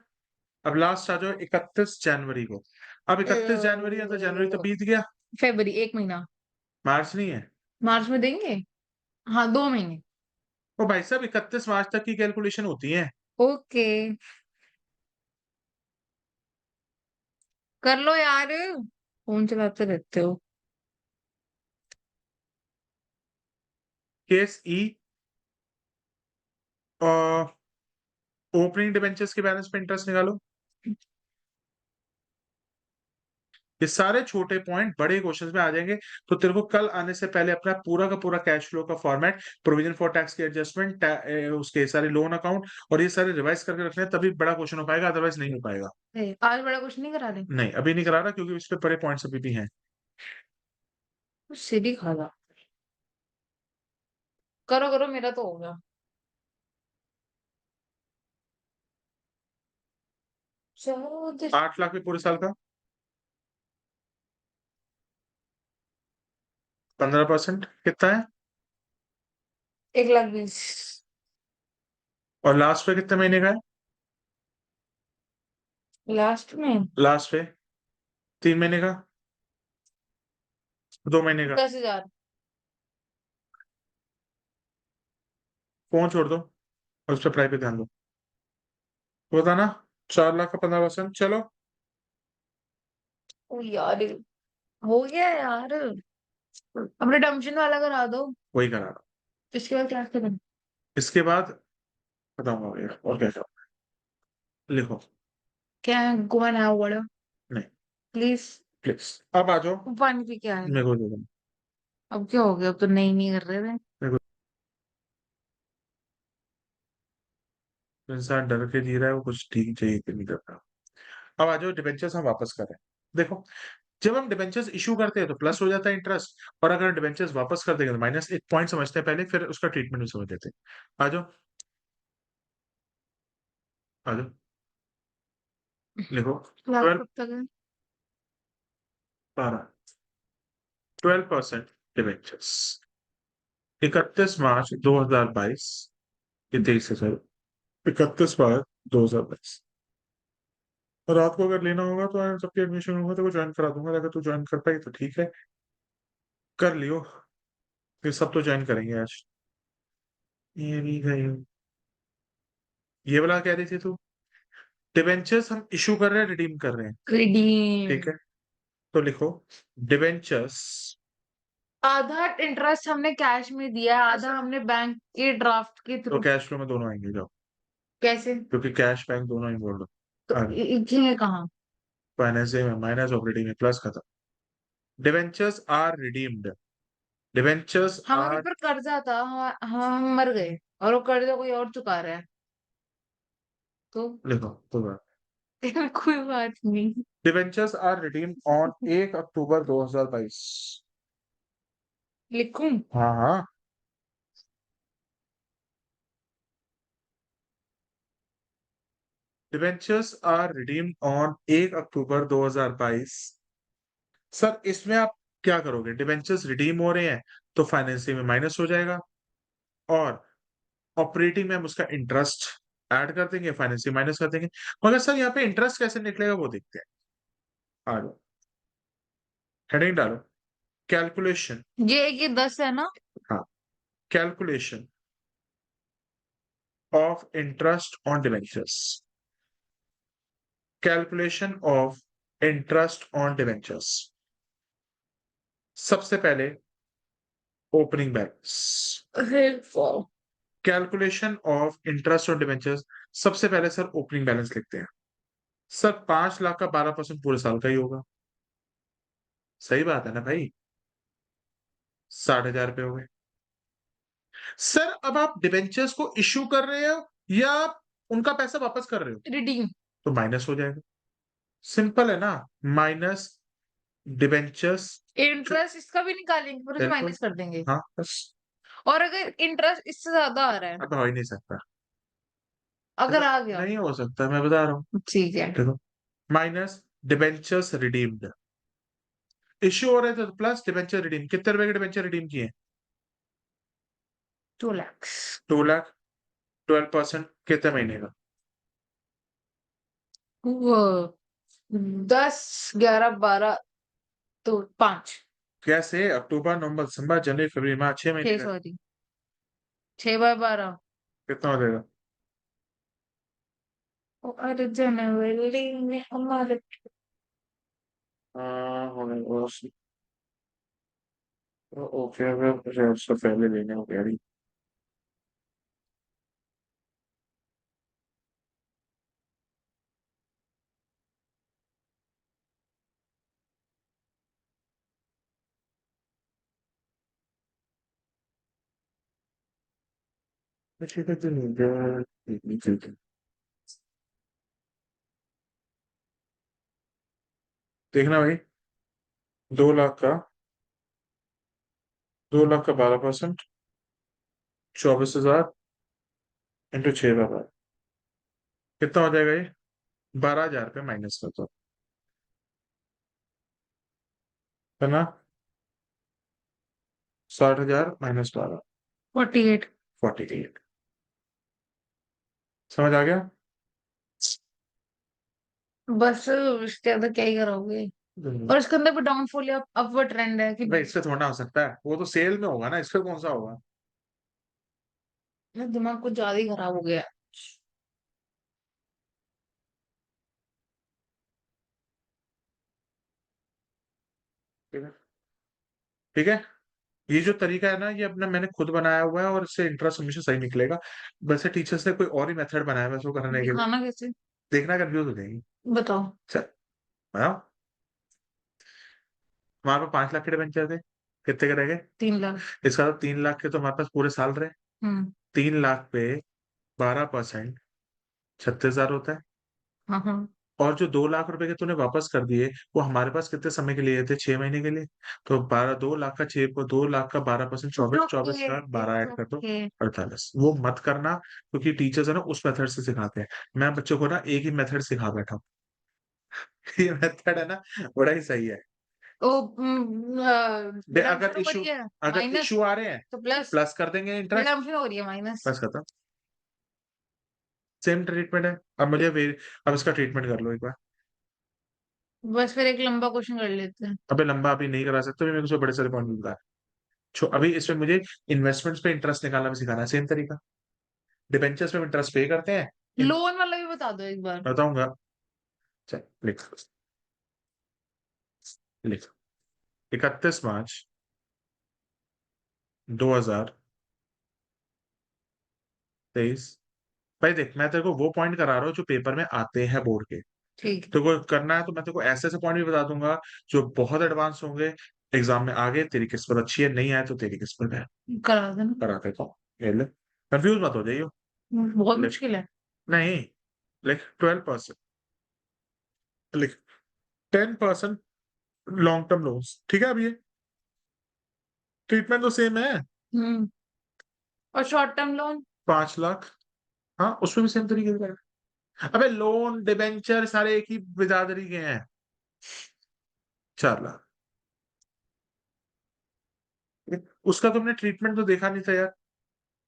Speaker 2: अब लास्ट आ जाओ 31 जनवरी को। अब 31 जनवरी है तो जनवरी तो बीत गया।
Speaker 1: फरवरी 1 महीना।
Speaker 2: मार्च नहीं है?
Speaker 1: मार्च में देंगे। हाँ 2 महीने।
Speaker 2: ओ भाई साहब, 31 मार्च तक की कैलकुलेशन होती है।
Speaker 1: ओके, कर लो यार, फोन चलाते रहते हो।
Speaker 2: केस ई। ओपनिंग डिबेंचर्स के बैलेंस पे इंटरेस्ट निकालो। ये सारे छोटे पॉइंट बड़े क्वेश्चंस में आ जाएंगे। तो तेरे को कल आने से पहले अपना पूरा का पूरा कैश फ्लो का फॉर्मेट, प्रोविजन फॉर टैक्स की एडजस्टमेंट, उसके सारे लोन अकाउंट और ये सारे रिवाइज करके रखने हैं, तभी बड़ा क्वेश्चन हो पाएगा, अदरवाइज नहीं हो पाएगा।
Speaker 1: आज बड़ा कुछ नहीं करा रहे?
Speaker 2: नहीं, अभी नहीं करा रहा क्योंकि इस पे बड़े पॉइंट्स अभी भी हैं।
Speaker 1: सीधी खाला। करो करो, मेरा तो हो गया। चलो
Speaker 2: 8 लाख पे पूरे साल का 15% कितना है?
Speaker 1: 1,20,000।
Speaker 2: और लास्ट पे कितने महीने का है?
Speaker 1: लास्ट में
Speaker 2: लास्ट पे 3 महीने का, 2 महीने का।
Speaker 1: 10,000।
Speaker 2: फोन छोड़ दो और उस पर पढ़ाई पे ध्यान दो। बताना। 4 लाख का 15%, चलो।
Speaker 1: ओ यार, हो गया यार। अब रिडम्पशन वाला करा दो।
Speaker 2: वही करा रहा हूं।
Speaker 1: इसके बाद क्लास खत्म।
Speaker 2: इसके बाद बताऊंगा भैया और क्या क्या। लिखो।
Speaker 1: क्या गोवा ना वाला?
Speaker 2: नहीं,
Speaker 1: प्लीज।
Speaker 2: प्लीज। अब आ जाओ।
Speaker 1: पानी पी के आए।
Speaker 2: मेरे को दे दो।
Speaker 1: अब क्या हो गया? अब तो नहीं नहीं कर रहे थे।
Speaker 2: मेरे को इंसान डर के जी रहा है, वो कुछ ठीक चाहिए कि नहीं करता। अब आ जाओ, डिबेंचर्स हम वापस करें। देखो, जब हम डिबेंचर्स इशू करते हैं तो प्लस हो जाता है इंटरेस्ट, और अगर डिबेंचर्स वापस कर देंगे तो माइनस। एक पॉइंट समझते हैं पहले, फिर उसका ट्रीटमेंट भी समझ लेते हैं। आ जाओ, आ जाओ। लिखो।
Speaker 1: क्लास
Speaker 2: 12,
Speaker 1: कब तक है?
Speaker 2: 12, 12% डिबेंचर्स। 31 मार्च 2022, ये 23 से सर 31 मार्च 2022। और रात को अगर लेना होगा तो सबके एडमिशन होगा तो ज्वाइन करा दूंगा, अगर तू ज्वाइन कर पाई तो ठीक है, कर लियो, फिर सब तो ज्वाइन करेंगे आज। ये भी गई, ये वाला कह रही थी तू, डिवेंचर्स हम इशू कर रहे हैं, रिडीम कर रहे हैं, ठीक
Speaker 1: रिडीम।
Speaker 2: है, तो लिखो डिवेंचर्स।
Speaker 1: आधा इंटरेस्ट हमने कैश में दिया है, आधा हमने बैंक के ड्राफ्ट के
Speaker 2: तो
Speaker 1: थ्रू।
Speaker 2: कैश फ्लो में दोनों आएंगे, जाओ,
Speaker 1: कैसे?
Speaker 2: क्योंकि कैश बैंक दोनों इन्वॉल्व
Speaker 1: तो
Speaker 2: है। आगे
Speaker 1: लिखेंगे कहाँ?
Speaker 2: फाइनेंसिंग में माइनस, ऑपरेटिंग में प्लस, खत्म। डिवेंचर्स आर रिडीम्ड, डिवेंचर्स
Speaker 1: हमारे
Speaker 2: आर,
Speaker 1: ऊपर कर्जा था, हम मर गए और वो कर्जा कोई और चुका रहा है, तो
Speaker 2: लिखो तो
Speaker 1: कोई बात नहीं।
Speaker 2: Debentures are redeemed on 1 October 2022।
Speaker 1: लिखूं?
Speaker 2: हाँ हाँ, debentures are redeemed on 1 October 2022। Sir इसमें आप क्या करोगे, डिवेंचर्स रिडीम हो रहे हैं तो फाइनेंसिंग में माइनस हो जाएगा, और ऑपरेटिंग में हम उसका इंटरेस्ट ऐड कर देंगे, फाइनेंसिंग माइनस कर देंगे। मगर सर यहाँ पे इंटरेस्ट कैसे निकलेगा वो देखते हैं, आ जाओ, हेडिंग डालो, कैलकुलेशन।
Speaker 1: ये 10 है ना?
Speaker 2: हाँ, calculation of interest on debentures, calculation of interest on debentures. सबसे पहले opening balance, calculation of interest on debentures. सबसे पहले सर ओपनिंग बैलेंस लिखते हैं। सर 5 लाख का 12% पूरे साल का ही होगा, सही बात है ना भाई, 60,000 रुपये हो गए। सर अब आप डिवेंचर्स को इश्यू कर रहे हो या आप उनका पैसा वापस कर रहे हो,
Speaker 1: रिडीम।
Speaker 2: तो माइनस हो जाएगा, सिंपल है ना, माइनस डिवेंचर्स।
Speaker 1: इंटरेस्ट इसका भी निकालेंगे और उसे
Speaker 2: बिल्कुल,
Speaker 1: माइनस कर देंगे।
Speaker 2: हाँ बस,
Speaker 1: और अगर इंटरेस्ट इससे ज्यादा आ रहा है,
Speaker 2: अब हो ही नहीं सकता,
Speaker 1: अगर
Speaker 2: ऐसा
Speaker 1: आ गया,
Speaker 2: नहीं हो सकता, मैं बता रहा हूँ।
Speaker 1: ठीक है।
Speaker 2: देखो, माइनस डिवेंचर्स रिडीम्ड, इश्यू हो रहे थे तो प्लस डिवेंचर रिडीम, कितने रुपए के डिवेंचर रिडीम किए,
Speaker 1: 2 लाख।
Speaker 2: 2 लाख, 12% कितने महीने का,
Speaker 1: वो 10, 11, 12, तो 5,
Speaker 2: कैसे, अक्टूबर नवंबर दिसंबर जनवरी फरवरी मार्च, 6 महीने
Speaker 1: 6,
Speaker 2: का,
Speaker 1: सॉरी, 6 बाय 12।
Speaker 2: कितना हो जाएगा,
Speaker 1: अरे जनवरी में हमारे
Speaker 2: ओके, मुझे उससे पहले लेने हो गया। देखना भाई, 2 लाख का, 2 लाख का 12%, 24,000 इंटू 6 का 12, कितना हो जाएगा ये, 12,000 रुपये माइनस कर दो, है ना, 60,000 माइनस 12,
Speaker 1: 48।
Speaker 2: 48, समझ आ गया।
Speaker 1: बस इसके अंदर क्या ही करोगे? और इसके अंदर भी डाउनफॉल या अपवर्ड ट्रेंड है कि
Speaker 2: भाई इससे थोड़ा हो सकता है, वो तो सेल में होगा ना, इससे कौन सा होगा।
Speaker 1: मेरा दिमाग कुछ ज्यादा ही खराब हो गया है।
Speaker 2: ठीक है, ठीक है, ये जो तरीका है ना, ये अपना मैंने खुद बनाया हुआ है और इससे इंटरेस्ट हमेशा सही निकलेगा। वैसे टीचर्स ने कोई और ही मेथड बनाया है इसको करने के लिए,
Speaker 1: दिखाना कैसे?
Speaker 2: देखना, कंफ्यूज हो जाएगी।
Speaker 1: बताओ।
Speaker 2: चल बताओ, हमारे पास 5 लाख के डिबेंचर थे, कितने के रह गए,
Speaker 1: 3 लाख।
Speaker 2: इसका तो 3 लाख के तो हमारे पास पूरे साल रहे।
Speaker 1: हम्म।
Speaker 2: 3 लाख पे 12%, 36,000 होता है।
Speaker 1: हाँ, हाँ।
Speaker 2: और जो 2 लाख रुपए के तूने वापस कर दिए, वो हमारे पास कितने समय के लिए थे, 6 महीने के लिए। तो 12, 2 लाख का 2 लाख का 12%, 24,
Speaker 1: ओके,
Speaker 2: 24,000, 12 ऐड कर दो,
Speaker 1: ओके।
Speaker 2: 48। वो मत करना, क्योंकि टीचर्स है ना उस मेथड से सिखाते हैं। मैं बच्चों को ना एक ही मेथड सिखा बैठा हूँ। ये मेथड है ना, बड़ा ही सही है,
Speaker 1: ओ
Speaker 2: अगर
Speaker 1: रिडम्पशन
Speaker 2: इशू
Speaker 1: बढ़ गया
Speaker 2: अगर
Speaker 1: माइनस,
Speaker 2: इशू आ रहे हैं
Speaker 1: तो प्लस,
Speaker 2: प्लस कर देंगे इंटरेस्ट,
Speaker 1: रिडम्पशन हो रही है माइनस।
Speaker 2: बस खत्म। सेम ट्रीटमेंट है। अब इसका ट्रीटमेंट कर लो एक बार।
Speaker 1: बस फिर एक लंबा क्वेश्चन कर लेते हैं।
Speaker 2: अबे लंबा अभी नहीं करा सकते, मेरे को उसमें बड़े सारे पॉइंट मिलता है। अभी इसमें मुझे इन्वेस्टमेंट्स पे इंटरेस्ट निकालना भी सिखाना है, सेम तरीका। डिबेंचर्स पे इंटरेस्ट पे करते हैं।
Speaker 1: लोन वाला भी बता दो एक बार।
Speaker 2: बताऊंगा। चल लिख लिख 31 मार्च 2023। भाई देख, मैं तेरे को वो पॉइंट करा रहा हूँ जो पेपर में आते हैं बोर्ड के।
Speaker 1: ठीक है,
Speaker 2: तो को करना है तो मैं तेरे को ऐसे ऐसे पॉइंट भी बता दूंगा जो बहुत एडवांस होंगे। एग्जाम में आगे तेरी किस्मत अच्छी है, नहीं आए तो तेरी किस्मत है।
Speaker 1: करा देना।
Speaker 2: करा देता हूँ, ये ले। कंफ्यूज मत हो जाइयो।
Speaker 1: बहुत
Speaker 2: लिख,
Speaker 1: मुश्किल है।
Speaker 2: नहीं, लिख 12%, लिख 10% लॉन्ग टर्म लोन्स, ठीक है। अब ये ट्रीटमेंट तो सेम है।
Speaker 1: हम्म। और शॉर्ट टर्म लोन?
Speaker 2: 5 लाख। हाँ, उसमें भी सेम तरीके से करेगा। अबे लोन डिबेंचर सारे एक ही बिरादरी के हैं। 4 लाख। उसका तुमने ट्रीटमेंट तो देखा नहीं था यार।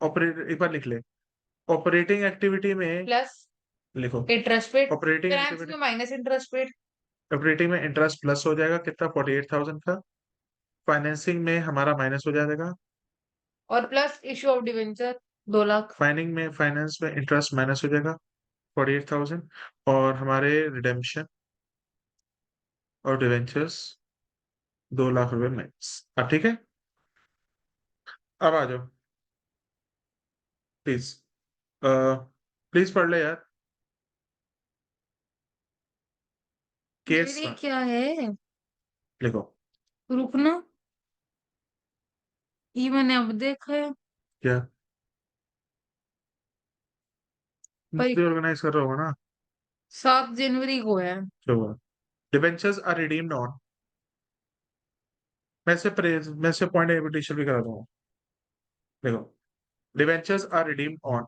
Speaker 2: ऑपरेट एक बार लिख ले। ऑपरेटिंग एक्टिविटी में
Speaker 1: प्लस
Speaker 2: लिखो।
Speaker 1: Interest paid,
Speaker 2: operating
Speaker 1: crimes
Speaker 2: activity
Speaker 1: में माइनस इंटरेस्ट पेड।
Speaker 2: ऑपरेटिंग में इंटरेस्ट प्लस हो जाएगा कितना, 48,000 का। फाइनेंसिंग में हमारा माइनस हो जाएगा।
Speaker 1: और plus issue of debenture 2 lakh.
Speaker 2: Finance में इंटरेस्ट माइनस हो जाएगा 48,000। और हमारे रिडेम्पशन और डिवेंचर्स 2 लाख रुपए माइनस। अब ठीक है। अब आ जाओ प्लीज। प्लीज पढ़ ले यार। केस
Speaker 1: ये क्या है?
Speaker 2: लिखो।
Speaker 1: रुकना, ये मैंने अब देखा है।
Speaker 2: क्या
Speaker 1: पर
Speaker 2: ऑर्गेनाइज कर रहा होगा ना।
Speaker 1: 7 जनवरी को है।
Speaker 2: जो डिबेंचर्स आर रिडीम्ड ऑन। मैं से पॉइंट एविटेशन भी करा दूंगा। देखो, डिबेंचर्स आर रिडीम्ड ऑन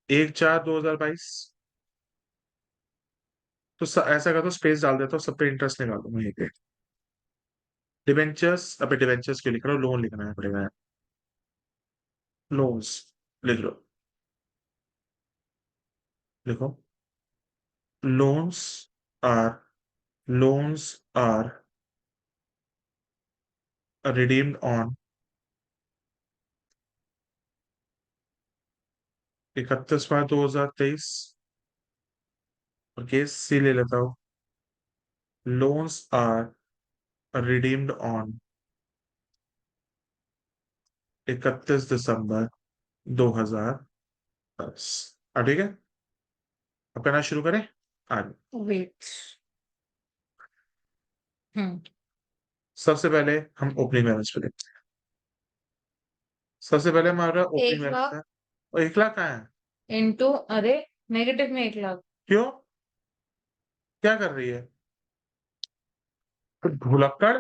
Speaker 2: 1/4/2022। तो ऐसा कर दो, स्पेस डाल देता हूँ, सब पे इंटरेस्ट निकाल दूंगा यहीं पे। डिबेंचर्स, अबे डिबेंचर्स क्यों लिख रहा हूँ, लोन लिखना है पड़ेगा। लोन्स लिख लो। लिखो। Loans are loans are redeemed on 31 March 2023। और केस सी ले लेता हूँ। Loans are redeemed on 31 December 2010। अब ठीक है। अब करना शुरू करें आज।
Speaker 1: वेट। हम्म।
Speaker 2: सबसे पहले हम ओपनिंग बैलेंस पे देखते हैं। सबसे पहले हमारा ओपनिंग
Speaker 1: एक
Speaker 2: बैलेंस
Speaker 1: लाख
Speaker 2: है। और 1 लाख कहाँ है?
Speaker 1: इंटू, अरे नेगेटिव में 1 लाख।
Speaker 2: क्यों? क्या कर रही है भुलक्कड़?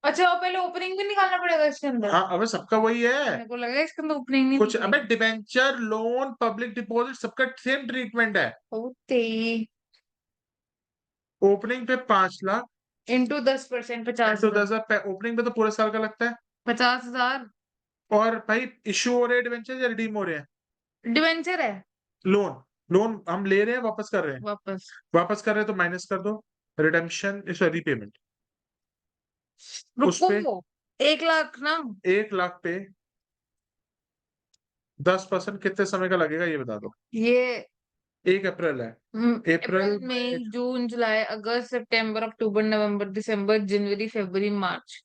Speaker 1: अच्छा, और पहले ओपनिंग भी निकालना पड़ेगा इसके अंदर?
Speaker 2: हाँ, अबे सबका वही है।
Speaker 1: मेरे को लगा इसके अंदर ओपनिंग नहीं
Speaker 2: कुछ अबे
Speaker 1: निकलेगी।
Speaker 2: डिबेंचर लोन पब्लिक डिपॉजिट सबका सेम ट्रीटमेंट है।
Speaker 1: होते
Speaker 2: ओपनिंग पे 5 लाख
Speaker 1: इंटू 10%, पचास
Speaker 2: इंटू
Speaker 1: हजार
Speaker 2: 10,000। ओपनिंग पे तो पूरे साल का लगता है।
Speaker 1: 50,000
Speaker 2: और भाई इश्यू हो रहे हैं डिबेंचर या रिडीम हो रहे हैं?
Speaker 1: डिवेंचर है।
Speaker 2: लोन। लोन हम ले रहे हैं, वापस कर रहे हैं।
Speaker 1: वापस।
Speaker 2: वापस कर रहे हैं तो माइनस कर दो। रिडेम्पशन इस रीपेमेंट। उस
Speaker 1: रुको,
Speaker 2: पे
Speaker 1: 1 लाख ना?
Speaker 2: 1 लाख पे 10% कितने समय का लगेगा ये बता दो।
Speaker 1: ये
Speaker 2: 1 अप्रैल है।
Speaker 1: अप्रैल,
Speaker 2: अप्रैल
Speaker 1: मई,
Speaker 2: मई
Speaker 1: जून, जुलाई, अगस्त, सितंबर, अक्टूबर, नवंबर, दिसंबर, जनवरी, फरवरी, मार्च।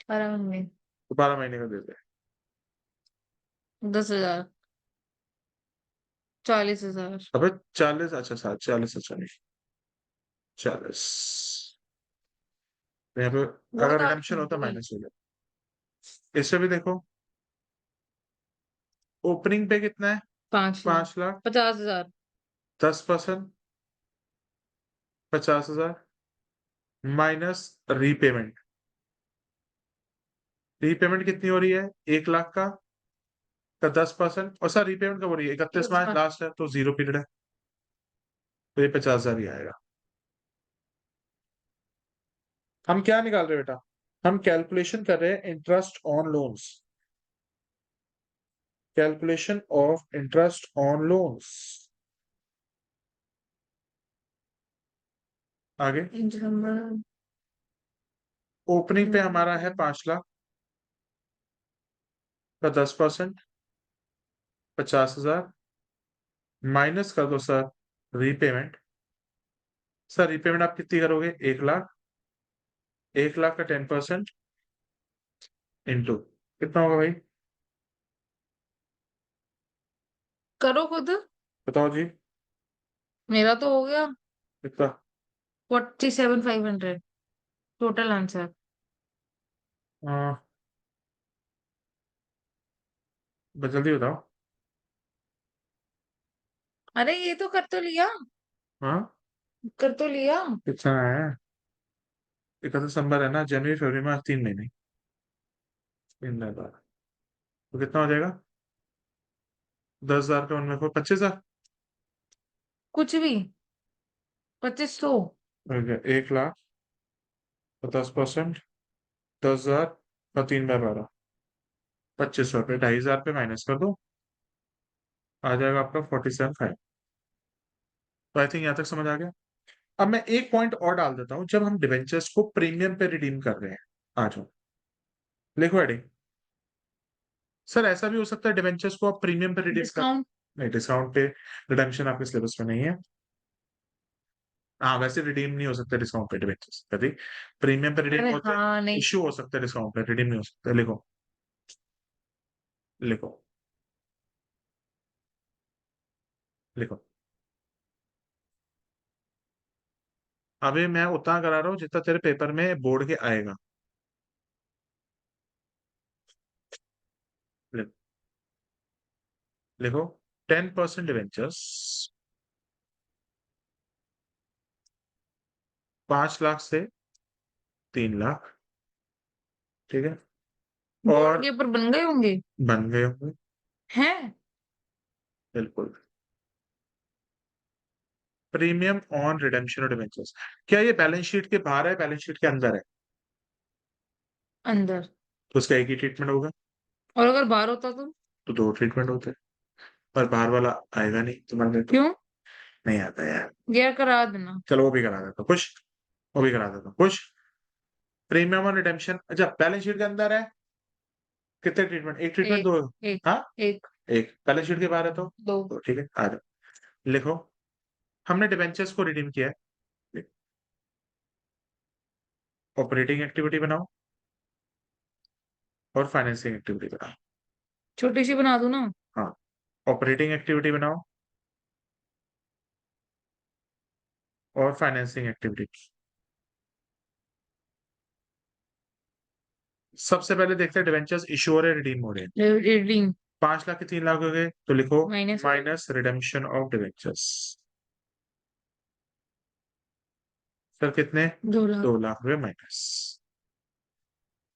Speaker 1: 12 महीने।
Speaker 2: 12 महीने का देते
Speaker 1: 10,000, 40,000।
Speaker 2: हैं। अबे 40, अच्छा 40, अच्छा नहीं 40। यहाँ पे
Speaker 1: बहुत
Speaker 2: अगर
Speaker 1: आ
Speaker 2: रिडेम्पशन होता माइनस हो जाए। इससे भी देखो, ओपनिंग पे कितना है?
Speaker 1: 5 lakh,
Speaker 2: 5 lakh.
Speaker 1: 50,000।
Speaker 2: 10% 50,000 minus repayment. Repayment कितनी हो रही है? 1 लाख का 10%। और सर रीपेमेंट कब हो रही है? 31 मार्च लास्ट है तो 0 पीरियड है। तो ये 50,000 ही आएगा। हम क्या निकाल रहे हैं बेटा? हम कैलकुलेशन कर रहे हैं interest on loans. Calculation of interest on loans. आगे ओपनिंग पे हमारा है 5 लाख का 10%, 50,000 माइनस कर दो सर रीपेमेंट। सर रीपेमेंट आप कितनी करोगे? 1 लाख। 1 लाख का 10% इंटू कितना होगा भाई?
Speaker 1: करो खुद।
Speaker 2: बताओ जी
Speaker 1: मेरा तो हो गया
Speaker 2: कितना?
Speaker 1: 47,500 टोटल आंसर।
Speaker 2: हाँ, जल्दी बताओ।
Speaker 1: अरे ये तो कर तो लिया।
Speaker 2: हाँ,
Speaker 1: कर तो लिया।
Speaker 2: कितना है? 31 दिसंबर है ना, जनवरी फरवरी मार्च 3 महीने। 3 महीने बाद तो कितना हो जाएगा? 10,000 का 1/4 25,000
Speaker 1: कुछ भी 2500।
Speaker 2: हो गया। 1 लाख का 10%, 10,000 का 3/12 2500 रुपये। 2,500 पे माइनस कर दो, आ जाएगा आपका 47,500। तो आई थिंक यहाँ तक समझ आ गया। अब मैं एक पॉइंट और डाल देता हूं, जब हम डिवेंचर्स को प्रीमियम पे रिडीम कर रहे हैं। आ जाओ, लिखो हेडिंग। सर ऐसा भी हो सकता है डिवेंचर्स को आप प्रीमियम पे रिडीम कर।
Speaker 1: डिस्काउंट।
Speaker 2: नहीं, डिस्काउंट पे रिडेम्पशन आपके सिलेबस में नहीं है। हाँ, वैसे रिडीम नहीं हो सकता डिस्काउंट पे डिवेंचर्स कभी। प्रीमियम पे रिडीम
Speaker 1: अरे
Speaker 2: होते हैं,
Speaker 1: हाँ नहीं।
Speaker 2: इश्यू हो सकता है, डिस्काउंट पे रिडीम नहीं हो सकता। लिखो, लिखो, लिखो। अभी मैं उतना करा रहा हूँ जितना तेरे पेपर में बोर्ड के आएगा। लिखो, लिखो। 10% डिवेंचर्स 5 लाख से 3 लाख, ठीक है।
Speaker 1: बोर्ड
Speaker 2: और
Speaker 1: के ऊपर बन गए होंगे।
Speaker 2: बन गए होंगे,
Speaker 1: हैं।
Speaker 2: बिल्कुल। प्रीमियम ऑन रिडेम्पशन और डिवेंचर्स, क्या ये बैलेंस शीट के बाहर है, बैलेंस शीट के अंदर है?
Speaker 1: अंदर।
Speaker 2: तो उसका एक ही ट्रीटमेंट होगा।
Speaker 1: और अगर बाहर होता
Speaker 2: तो 2 ट्रीटमेंट होते हैं, पर बाहर वाला आएगा नहीं तुम्हारे तो।
Speaker 1: क्यों?
Speaker 2: नहीं आता यार।
Speaker 1: यार करा देना।
Speaker 2: चलो वो भी करा देता हूँ, खुश। वो भी करा देता हूँ, खुश। प्रीमियम ऑन रिडेम्पशन, अच्छा बैलेंस शीट के अंदर है। कितने ट्रीटमेंट? एक ट्रीटमेंट,
Speaker 1: एक।
Speaker 2: दो?
Speaker 1: एक।
Speaker 2: हाँ,
Speaker 1: एक।
Speaker 2: एक। बैलेंस शीट के बाहर है तो
Speaker 1: दो।
Speaker 2: ठीक है, आ जाओ। लिखो, हमने डिबेंचर्स को रिडीम किया है। ऑपरेटिंग एक्टिविटी बनाओ और फाइनेंसिंग एक्टिविटी बनाओ।
Speaker 1: छोटी सी बना दूं ना?
Speaker 2: हाँ, ऑपरेटिंग एक्टिविटी बनाओ और फाइनेंसिंग एक्टिविटी। सबसे पहले देखते हैं डिवेंचर्स इशू हो रहे रिडीम हो रहे हैं।
Speaker 1: रीडिंग
Speaker 2: 5 लाख के 3 लाख हो गए, तो लिखो
Speaker 1: minus.
Speaker 2: Minus redemption of debentures. Sir कितने?
Speaker 1: 2 लाख।
Speaker 2: 2 लाख रुपए माइनस।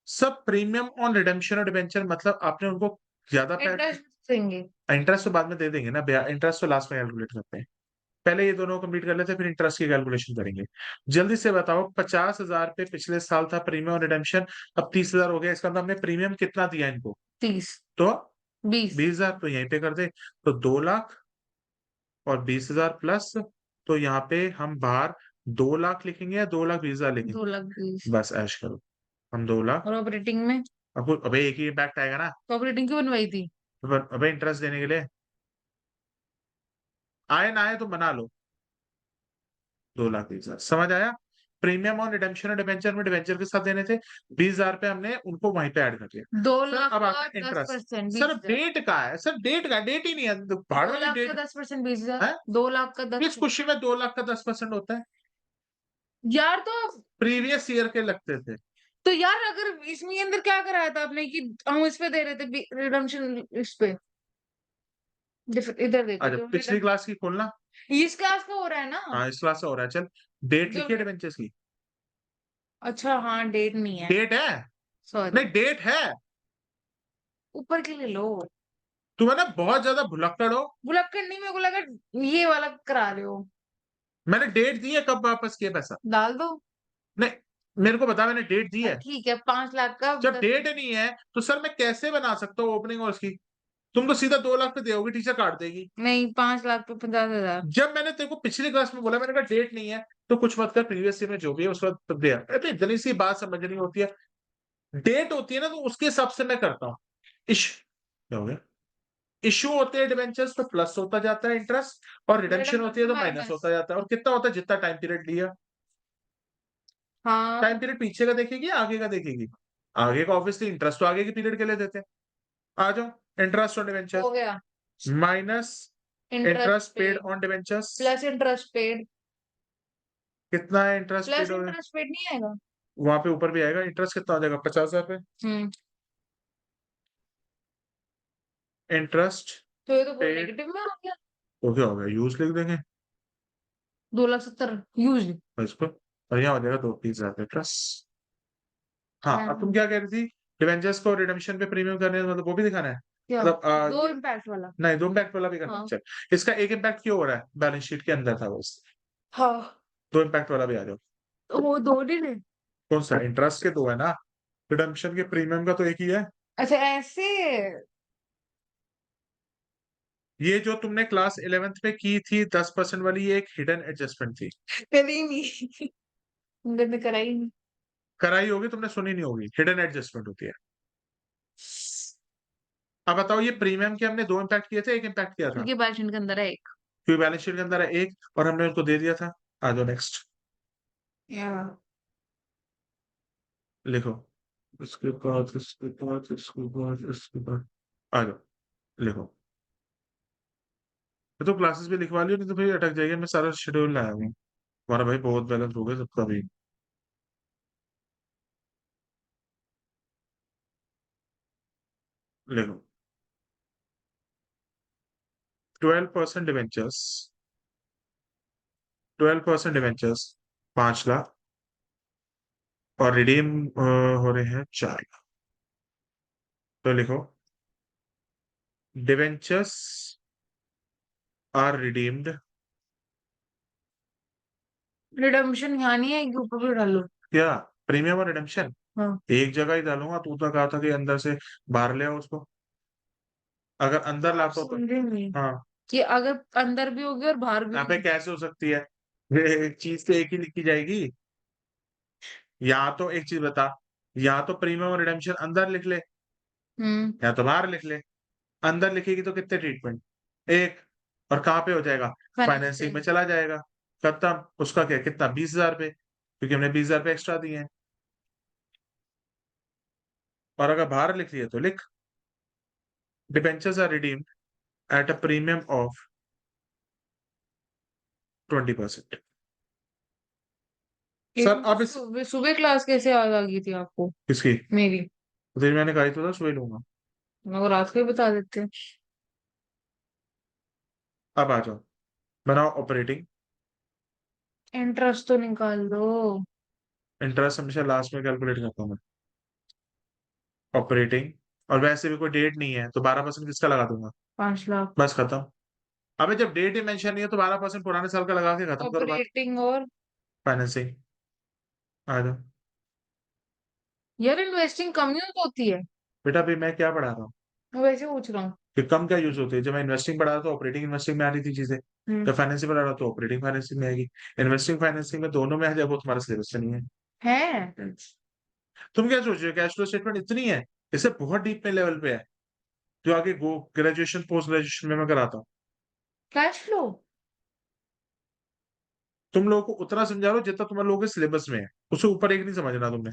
Speaker 2: सब प्रीमियम ऑन रिडेम्पशन और डिवेंचर मतलब आपने उनको ज्यादा
Speaker 1: इंटरेस्ट देंगे।
Speaker 2: इंटरेस्ट तो बाद में दे देंगे ना भैया, इंटरेस्ट तो लास्ट में कैलकुलेट करते हैं। पहले ये दोनों कंप्लीट कर लेते हैं, फिर इंटरेस्ट की कैलकुलेशन करेंगे। जल्दी से बताओ, 50,000 पे पिछले साल था प्रीमियम और रिडेम्पशन, अब 30,000 हो गया। इसका मतलब हमने प्रीमियम कितना दिया इनको?
Speaker 1: 30।
Speaker 2: तो
Speaker 1: 20।
Speaker 2: 20,000 तो यहीं पे कर दे। तो 2 लाख और 20,000 प्लस, तो यहाँ पे हम बाहर 2 लाख लिखेंगे या 2,20,000 लिखेंगे?
Speaker 1: 2,20,000।
Speaker 2: बस ऐश करो। हम 2 लाख।
Speaker 1: और ऑपरेटिंग में?
Speaker 2: अब अबे एक ही इम्पैक्ट आएगा ना।
Speaker 1: तो ऑपरेटिंग क्यों बनवाई थी?
Speaker 2: अबे इंटरेस्ट देने के लिए आए ना आए तो बना लो। 2,20,000 समझ आया? प्रीमियम ऑन रिडेम्पशन और डिबेंचर में डिबेंचर के साथ देने थे 20,000 पे, हमने उनको वहीं पे ऐड कर दिया।
Speaker 1: 2 लाख
Speaker 2: अब
Speaker 1: का
Speaker 2: आता है इंटरेस्ट।
Speaker 1: 10%
Speaker 2: सर
Speaker 1: 20,000।
Speaker 2: डेट का है, सर डेट का, डेट ही नहीं है तो भाड़
Speaker 1: 2
Speaker 2: वाली
Speaker 1: लाख का
Speaker 2: डेट
Speaker 1: 10% 20,000।
Speaker 2: है।
Speaker 1: 2 लाख का
Speaker 2: किस
Speaker 1: 10।
Speaker 2: खुशी में 2 लाख का 10% होता है?
Speaker 1: यार
Speaker 2: प्रीवियस ईयर के लगते थे।
Speaker 1: तो यार अगर इसमें अंदर क्या कराया था आपने कि हम इस पे दे रहे थे रिडम्पशन इस पे इधर देते
Speaker 2: अच्छा,
Speaker 1: जो
Speaker 2: पिछली क्लास की खोलना।
Speaker 1: इस क्लास का हो रहा है ना?
Speaker 2: हाँ, इस क्लास से हो रहा है। चल, डेट
Speaker 1: जो
Speaker 2: लिखिए डिबेंचर्स की।
Speaker 1: अच्छा हाँ डेट नहीं है।
Speaker 2: डेट है?
Speaker 1: सॉरी।
Speaker 2: नहीं, डेट है।
Speaker 1: ऊपर के ले लो।
Speaker 2: तुम है ना बहुत ज्यादा भुलक्कड़ हो।
Speaker 1: बुलक्कड़ नहीं, मेरे को लगा ये वाला करा रहे हो।
Speaker 2: मैंने डेट दी है, कब वापस किया पैसा?
Speaker 1: डाल दो।
Speaker 2: नहीं, मेरे को बता, मैंने डेट दी है?
Speaker 1: ठीक है, 5 लाख का
Speaker 2: जब डेट नहीं है तो सर मैं कैसे बना सकता हूँ ओपनिंग और उसकी? तुम तो सीधा 2 लाख पे दोगे, टीचर काट देगी।
Speaker 1: नहीं, 5 लाख पे 50,000।
Speaker 2: जब मैंने तेरे को पिछली क्लास में बोला, मैंने कहा डेट नहीं है तो कुछ मत कर, प्रीवियस ईयर में जो भी है उसका तब दे। तो इतनी सी बात समझनी होती है। डेट होती है ना, तो उसके हिसाब से मैं करता हूँ। इश क्या हो गया? इशू होते हैं डिवेंचर्स तो प्लस होता जाता है इंटरेस्ट, और रिडम्पशन होती है तो माइनस होता जाता है। और कितना होता है? जितना टाइम पीरियड लिया।
Speaker 1: हाँ,
Speaker 2: टाइम पीरियड पीछे का देखेगी, आगे का देखेगी? आगे का ऑब्वियसली, इंटरेस्ट तो आगे के पीरियड के लिए देते हैं। आ जाओ, इंटरेस्ट ऑन डिवेंचर
Speaker 1: हो गया।
Speaker 2: Minus
Speaker 1: interest
Speaker 2: interest paid
Speaker 1: paid
Speaker 2: on debentures.
Speaker 1: Plus interest paid.
Speaker 2: कितना है इंटरेस्ट
Speaker 1: प्लस
Speaker 2: पेड हो गया?
Speaker 1: इंटरेस्ट पेड नहीं आएगा?
Speaker 2: वहां पे ऊपर भी आएगा। इंटरेस्ट कितना हो जाएगा? 50,000
Speaker 1: हम्म
Speaker 2: इंटरेस्ट
Speaker 1: तो ये तो पूरा
Speaker 2: पेड।
Speaker 1: नेगेटिव में आ गया।
Speaker 2: तो क्या हो गया? यूज लिख देंगे
Speaker 1: 2,70,000 यूज।
Speaker 2: और इसको, और यहाँ हो जाएगा 2-3 हजार इंटरेस्ट। हाँ, अब तुम
Speaker 1: हाँ,
Speaker 2: क्या कह रही थी? डिवेंचर्स को रिडेम्पशन पे प्रीमियम करने का मतलब वो भी दिखाना है?
Speaker 1: क्या?
Speaker 2: मतलब
Speaker 1: दो इम्पैक्ट वाला।
Speaker 2: नहीं, दो इम्पैक्ट वाला भी करना है।
Speaker 1: हाँ।
Speaker 2: चल, इसका एक इम्पैक्ट क्यों हो रहा है? बैलेंस शीट के अंदर था बस।
Speaker 1: हाँ,
Speaker 2: दो इम्पैक्ट वाला भी आ जाओ।
Speaker 1: तो वो दो नहीं है।
Speaker 2: कौन सा? इंटरेस्ट के दो है ना, रिडेम्पशन के प्रीमियम का तो एक ही है।
Speaker 1: अच्छा, ऐसे।
Speaker 2: ये जो तुमने क्लास 11th में की थी 10% वाली, ये एक हिडन एडजस्टमेंट थी।
Speaker 1: करी नहीं। मैंने कराई नहीं।
Speaker 2: कराई होगी तुमने, सुनी नहीं होगी। हिडन एडजस्टमेंट होती है। अब बताओ, ये प्रीमियम के हमने दो इम्पैक्ट किए थे, एक इम्पैक्ट किया था?
Speaker 1: क्योंकि बैलेंस के अंदर है एक।
Speaker 2: क्योंकि बैलेंस शीट के अंदर है एक, और हमने उनको दे दिया था। आ जाओ नेक्स्ट,
Speaker 1: या
Speaker 2: लिखो। इसके बाद इसके बाद इसके बाद इसके बाद आ जाओ, लिखो। ये तो क्लासेस भी लिखवा लियो, नहीं तो फिर अटक जाएगा। मैं सारा शेड्यूल लाया हूँ। हमारा भाई बहुत बैलेंस हो गया सबका भी। लिखो, 12% डिवेंचर्स, 12% डिवेंचर्स 5 लाख, और रिडीम हो रहे हैं 4 लाख। तो लिखो, डिवेंचर्स आर रिडीम्ड।
Speaker 1: रिडम्पशन यहाँ नहीं है, एक ऊपर भी डालो।
Speaker 2: क्या? प्रीमियम और रिडेम्पशन
Speaker 1: हाँ,
Speaker 2: एक जगह ही डालूंगा। तू तो कहा था कि अंदर से बाहर ले आओ उसको। अगर अंदर
Speaker 1: आप
Speaker 2: लाता तो
Speaker 1: समझे नहीं
Speaker 2: हाँ।
Speaker 1: कि अगर अंदर भी होगी और बाहर भी
Speaker 2: यहाँ पे
Speaker 1: होगी।
Speaker 2: कैसे हो सकती है? ये चीज तो एक ही लिखी जाएगी। या तो एक चीज बता, या तो प्रीमियम और रिडेम्पशन अंदर लिख ले,
Speaker 1: हम्म
Speaker 2: या तो बाहर लिख ले। अंदर लिखेगी तो कितने ट्रीटमेंट? एक। और कहाँ पे हो जाएगा? फाइनेंसिंग में
Speaker 1: फाइनेंसिंग।
Speaker 2: चला जाएगा। खत्म। उसका क्या, कितना? 20,000 रुपये, क्योंकि हमने 20,000 रुपये एक्स्ट्रा दिए हैं। और अगर बाहर लिख लिया तो लिख, debentures are redeemed at a premium of 20%।
Speaker 1: एक
Speaker 2: सर
Speaker 1: तो
Speaker 2: अब इस
Speaker 1: सुबह सुबह क्लास कैसे याद आ गई थी आपको?
Speaker 2: किसकी?
Speaker 1: मेरी।
Speaker 2: तो मैंने कहा ही तो था सुबह लूंगा।
Speaker 1: मगर रात को ही बता देते।
Speaker 2: अब आ जाओ, बनाओ ऑपरेटिंग।
Speaker 1: इंटरेस्ट तो निकाल दो।
Speaker 2: इंटरेस्ट हमेशा लास्ट में कैलकुलेट करता हूँ मैं। ऑपरेटिंग, और वैसे भी कोई डेट नहीं है तो 12% किसका लगा दूंगा?
Speaker 1: 5 लाख।
Speaker 2: बस खत्म। अबे जब डेट ही मेंशन नहीं है तो 12% पुराने साल का लगा के खत्म करो बात।
Speaker 1: ऑपरेटिंग और।
Speaker 2: फाइनेंसिंग आ जाओ।
Speaker 1: यार, इन्वेस्टिंग कम यूज होती है।
Speaker 2: बेटा अभी मैं क्या पढ़ा रहा हूँ?
Speaker 1: मैं वैसे पूछ रहा हूँ।
Speaker 2: कि कम क्या यूज होती है? जब मैं इन्वेस्टिंग पढ़ा रहा था तो ऑपरेटिंग इन्वेस्टिंग में आ रही थी चीजें।
Speaker 1: हम्म
Speaker 2: जब फाइनेंसिंग पढ़ा रहा तो ऑपरेटिंग फाइनेंसिंग में आएगी। इन्वेस्टिंग फाइनेंसिंग में दोनों में आ जाए, वो तुम्हारे सिलेबस से नहीं है।
Speaker 1: है।
Speaker 2: तुम क्या सोच रहे हो? कैश फ्लो स्टेटमेंट इतनी है? इससे बहुत डीप में लेवल पे है, जो आगे गो ग्रेजुएशन पोस्ट ग्रेजुएशन में मैं कराता हूँ।
Speaker 1: Cash flow.
Speaker 2: तुम लोगों को उतना समझा रहा हूँ जितना तुम्हारे लोगों के सिलेबस में है, उससे ऊपर एक नहीं समझना तुमने।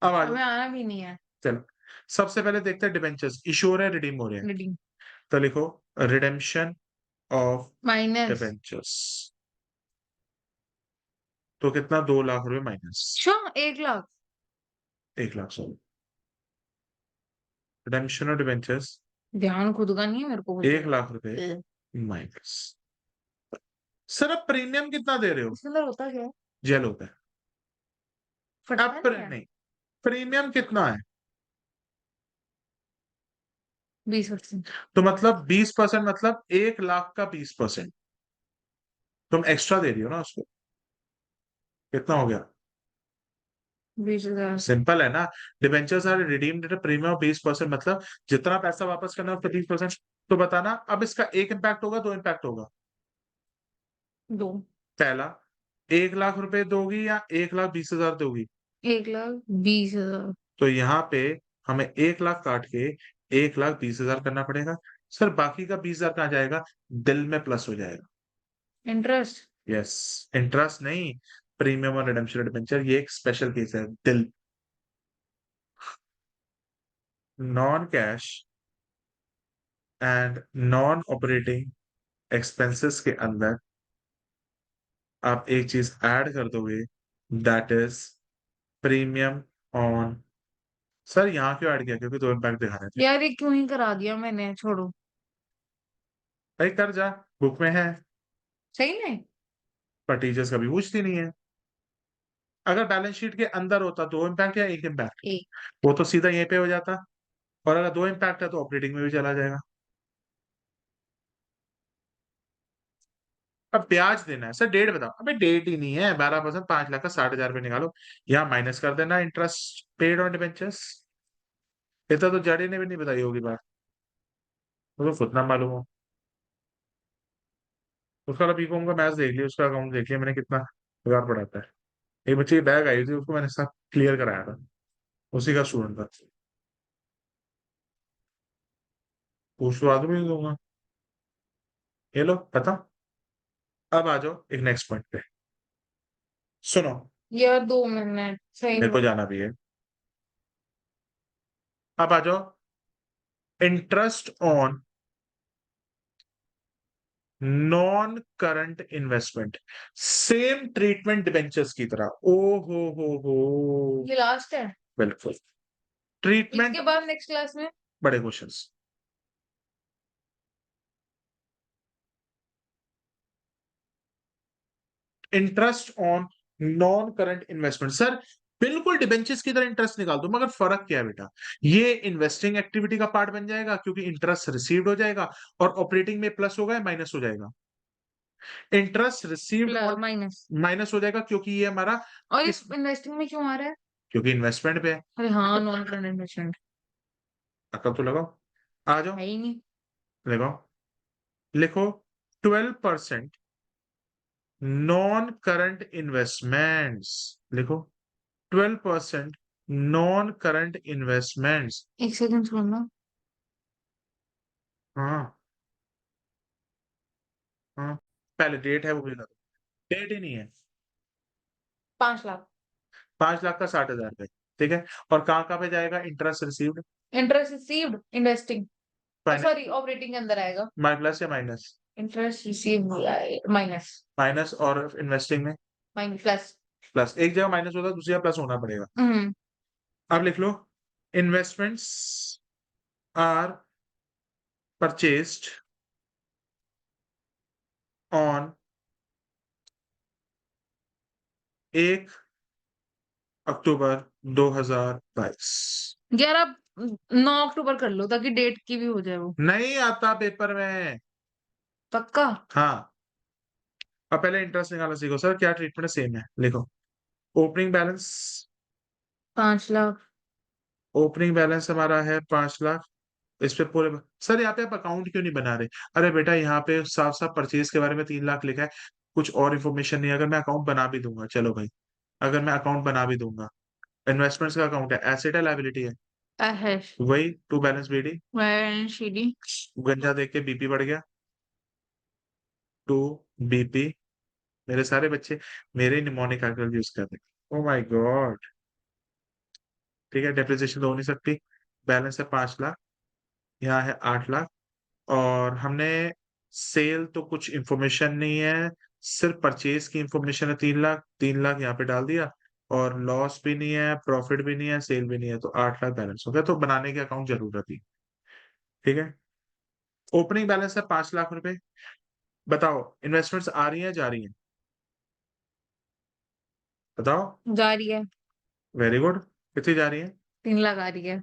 Speaker 2: अब आ जाओ,
Speaker 1: हमें आना भी नहीं है।
Speaker 2: चलो। सबसे पहले देखते हैं डिबेंचर्स इशू हो रहे हैं, रिडीम हो रहे हैं।
Speaker 1: रीडिंग।
Speaker 2: तो लिखो, रिडेम्पशन ऑफ
Speaker 1: माइनस।
Speaker 2: डिबेंचर्स। तो कितना? 2 लाख रुपए माइनस।
Speaker 1: अच्छा, 1 lakh.
Speaker 2: 1 lakh, sorry. Redemption of debentures
Speaker 1: ध्यान खुद का नहीं है, मेरे को बोलते
Speaker 2: 1 लाख रुपए
Speaker 1: हैं।
Speaker 2: माइनस। सर अब प्रीमियम कितना दे रहे हो?
Speaker 1: इसके अंदर होता क्या है?
Speaker 2: जेल होता है।
Speaker 1: फटता
Speaker 2: अब
Speaker 1: नहीं है?
Speaker 2: नहीं, प्रीमियम कितना है?
Speaker 1: 20%।
Speaker 2: तो मतलब 20%, मतलब 1 लाख का 20%। तुम एक्स्ट्रा दे रही हो ना उसको। कितना हो गया?
Speaker 1: 20,000।
Speaker 2: सिंपल है ना। Debentures are redeemed at a premium of 20%, मतलब जितना पैसा वापस करना है उसका 20%। तो बताना अब इसका एक इम्पैक्ट होगा, दो इम्पैक्ट होगा।
Speaker 1: 2।
Speaker 2: पहला, 1 लाख रुपए दोगी या 1,20,000 दोगी?
Speaker 1: 1,20,000।
Speaker 2: तो यहाँ पे हमें 1 लाख काट के 1,20,000 करना पड़ेगा। सर बाकी का 20,000 कहाँ जाएगा? दिल में प्लस हो जाएगा।
Speaker 1: इंटरेस्ट।
Speaker 2: यस, इंटरेस्ट नहीं, प्रीमियम और रिडेम्पशन डिबेंचर ये एक स्पेशल केस है। दिल, non cash and non operating expenses के अंदर आप एक चीज ऐड कर दोगे, that is premium on. Sir यहाँ क्यों ऐड किया? क्योंकि दो इम्पैक्ट दिखा रहे थे।
Speaker 1: यार ये क्यों ही करा दिया मैंने, छोड़ो।
Speaker 2: भाई कर जा, बुक में है।
Speaker 1: सही में।
Speaker 2: पर टीचर्स कभी पूछती नहीं है। अगर बैलेंस शीट के अंदर होता दो इम्पैक्ट या एक इम्पैक्ट,
Speaker 1: एक।
Speaker 2: वो तो सीधा यहीं पे हो जाता। और अगर दो इम्पैक्ट है तो ऑपरेटिंग में भी चला जाएगा। अब ब्याज देना है सर, डेट बताओ। अबे डेट ही नहीं है, 12%, 5 लाख का 60,000 रुपये निकालो। यहाँ माइनस कर देना इंटरेस्ट पेड ऑन डिबेंचर्स। इतना तो जड़ी ने भी नहीं बताई होगी बात, वो तो खुद ना मालूम हो। उसका बीकॉम का मैथ देख लिया, उसका अकाउंट देख लिया मैंने, कितना बेकार पढ़ाता है। एक बच्चे की बैग आई थी, उसको मैंने सब क्लियर कराया था, उसी का स्टूडेंट था। पूछ तो आदमी नहीं दूंगा। ये लो खत्म। अब आ जाओ एक नेक्स्ट पॉइंट पे। सुनो,
Speaker 1: यार 2 मिनट सही
Speaker 2: मेरे
Speaker 1: में।
Speaker 2: को जाना भी है। अब आ जाओ, interest on non current investment, same treatment debentures की तरह। ओ हो,
Speaker 1: ये लास्ट है।
Speaker 2: बिल्कुल
Speaker 1: इसके
Speaker 2: ट्रीटमेंट।
Speaker 1: बाद नेक्स्ट क्लास में।
Speaker 2: बड़े questions. Interest on non current investment, sir बिल्कुल डिबेंचर्स की तरह इंटरेस्ट निकाल दो, मगर फर्क क्या है बेटा? ये इन्वेस्टिंग एक्टिविटी का पार्ट बन जाएगा क्योंकि इंटरेस्ट रिसीव्ड हो जाएगा, और ऑपरेटिंग में प्लस होगा या माइनस हो जाएगा? इंटरेस्ट रिसीव्ड और
Speaker 1: माइनस।
Speaker 2: माइनस हो जाएगा क्योंकि ये हमारा
Speaker 1: और इस
Speaker 2: किस,
Speaker 1: इन्वेस्टिंग में क्यों आ रहा है?
Speaker 2: क्योंकि इन्वेस्टमेंट पे है।
Speaker 1: अरे हाँ, नॉन करंट इन्वेस्टमेंट।
Speaker 2: अकल तो लगाओ, आ जाओ,
Speaker 1: है ही नहीं।
Speaker 2: लगाओ, लिखो 12% नॉन करंट इन्वेस्टमेंट्स, लिखो 12% नॉन करंट इन्वेस्टमेंट्स।
Speaker 1: एक सेकंड सुनना।
Speaker 2: हाँ, हाँ, पहले डेट है वो भी बता दो। डेट ही नहीं है।
Speaker 1: 5 लाख।
Speaker 2: 5 लाख का 60,000 रुपये, ठीक है। और कहाँ कहाँ पे जाएगा interest received?
Speaker 1: Interest received investing, sorry operating के अंदर आएगा।
Speaker 2: प्लस या minus?
Speaker 1: Interest received minus.
Speaker 2: Minus, और इन्वेस्टिंग में
Speaker 1: माइनस प्लस।
Speaker 2: प्लस। एक जगह माइनस होता है, दूसरी जगह प्लस होना पड़ेगा।
Speaker 1: हम्म।
Speaker 2: अब लिख लो, investments are purchased on 1 October 2022।
Speaker 1: यार आप 9 अक्टूबर कर लो ताकि डेट की भी हो जाए वो।
Speaker 2: नहीं आता पेपर में।
Speaker 1: पक्का।
Speaker 2: हाँ, अब पहले इंटरेस्ट निकालना सीखो। सर क्या ट्रीटमेंट सेम है, लिखो। Opening balance,
Speaker 1: 5 lakh.
Speaker 2: Opening balance हमारा है 5 लाख। इस पे पूरे, सर यहाँ पे आप अकाउंट क्यों नहीं बना रहे? अरे बेटा यहाँ पे साफ साफ परचेज के बारे में 3 लाख लिखा है, कुछ और इन्फॉर्मेशन नहीं है। अगर मैं अकाउंट बना भी दूंगा, चलो भाई, अगर मैं अकाउंट बना भी दूंगा, इन्वेस्टमेंट्स का अकाउंट है, एसेट है लाइबिलिटी है?
Speaker 1: है।
Speaker 2: वही टू बैलेंस बीडी।
Speaker 1: शीडी।
Speaker 2: गंजा देख के बीपी बढ़ गया, टू बीपी। मेरे सारे बच्चे मेरे निमोनिक आर्टिकल यूज कर रहे हैं। Oh my God. ठीक है, डेप्रिसिएशन तो हो नहीं सकती। बैलेंस है 5 लाख, यहाँ है 8 लाख। और हमने सेल तो कुछ इंफॉर्मेशन नहीं है, सिर्फ परचेज की इंफॉर्मेशन है। 3 लाख, 3 लाख यहाँ पे डाल दिया। और लॉस भी नहीं है, प्रॉफिट भी नहीं है, सेल भी नहीं है, तो 8 लाख बैलेंस हो गया। तो बनाने के अकाउंट जरूरत थी, ठीक है। ओपनिंग बैलेंस है 5 लाख रुपए। बताओ इन्वेस्टमेंट्स आ रही हैं जा रही हैं? बताओ।
Speaker 1: जा रही है।
Speaker 2: Very good. कितनी जा रही है?
Speaker 1: 3 लाख आ रही है।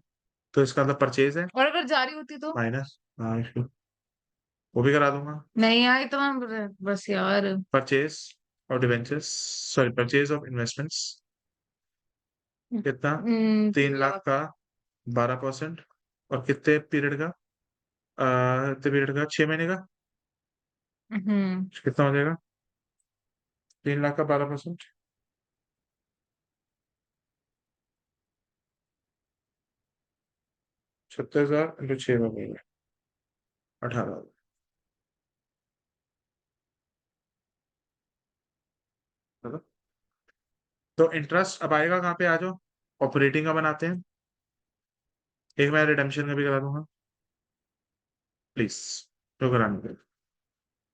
Speaker 2: तो इसका मतलब परचेज है
Speaker 1: और अगर जा रही होती तो?
Speaker 2: माइनस। हाँ, वो भी करा दूंगा।
Speaker 1: नहीं यार इतना, बस यार।
Speaker 2: Purchase of debentures, sorry, purchase of investments कितना? 3
Speaker 1: 3
Speaker 2: लाख
Speaker 1: लाख।
Speaker 2: का 12%। और कितने पीरियड का? कितने पीरियड का? 6 महीने का? कितना हो जाएगा? 3 लाख का 12%। 36,000 इंटू 6 महीने, 18,000। तो इंटरेस्ट अब आएगा कहाँ पे? आ जाओ, ऑपरेटिंग का बनाते हैं। एक मैं रिडेम्पशन का भी करा दूंगा, प्लीज, जो कराने के।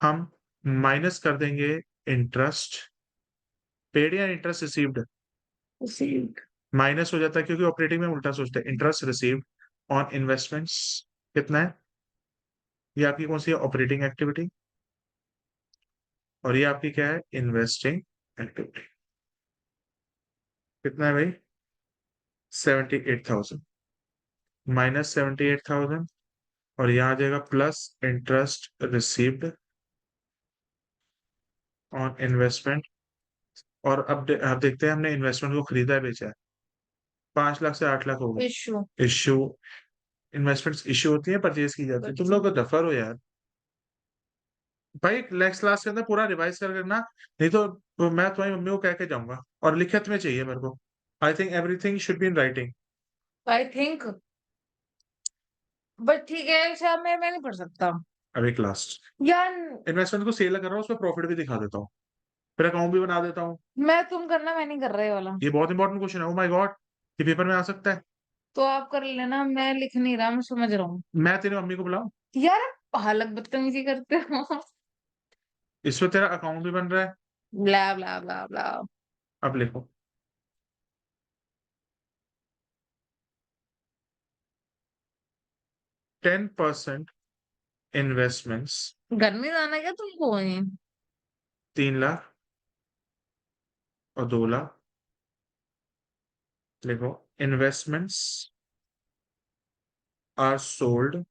Speaker 2: हम माइनस कर देंगे इंटरेस्ट पेड या इंटरेस्ट रिसीव्ड।
Speaker 1: रिसीव्ड।
Speaker 2: माइनस हो जाता है क्योंकि ऑपरेटिंग में उल्टा सोचते हैं। इंटरेस्ट रिसीव्ड ऑन इन्वेस्टमेंट्स कितना है? ये आपकी कौन सी है? Operating activity. और ये आपकी क्या है? Investing activity. कितना है भाई? 78,000 माइनस 78,000, और यहाँ आ जाएगा plus interest received on investment. और अब देखते हैं हमने इन्वेस्टमेंट को खरीदा है बेचा है। 5 लाख से 8 लाख हो गए।
Speaker 1: इशू।
Speaker 2: इश्यू, इन्वेस्टमेंट्स इश्यू होती है, परचेज की जाती है। तुम लोग तो डफर हो यार। भाई नेक्स्ट क्लास के अंदर पूरा रिवाइज कर करना, नहीं तो मैं तुम्हारी मम्मी को कह के जाऊंगा। और लिखित में चाहिए मेरे को। I think everything should be in writing.
Speaker 1: I think, but ठीक है शायद मैं नहीं पढ़ सकता
Speaker 2: अभी क्लास
Speaker 1: यार।
Speaker 2: इन्वेस्टमेंट को सेल कर रहा हूँ, उसमें प्रॉफिट भी दिखा देता हूँ, फिर अकाउंट भी बना देता हूँ।
Speaker 1: तुम करना, मैं नहीं कर रहा ये वाला।
Speaker 2: ये बहुत इंपॉर्टेंट क्वेश्चन है, ओ माय गॉड, ये पेपर में आ सकता है।
Speaker 1: तो आप कर लेना, मैं लिख नहीं रहा, मैं समझ रहा हूँ।
Speaker 2: मैं तेरी मम्मी को बुलाऊं?
Speaker 1: यार आप हालत बदतमीजी करते हो।
Speaker 2: इसमें तेरा अकाउंट भी बन रहा है।
Speaker 1: ब्ला ब्ला ब्ला ब्ला।
Speaker 2: अब लिखो। 10% इन्वेस्टमेंट्स।
Speaker 1: घर में जाना क्या तुमको वहीं?
Speaker 2: 3 लाख और 2 लाख। लिखो, investments are sold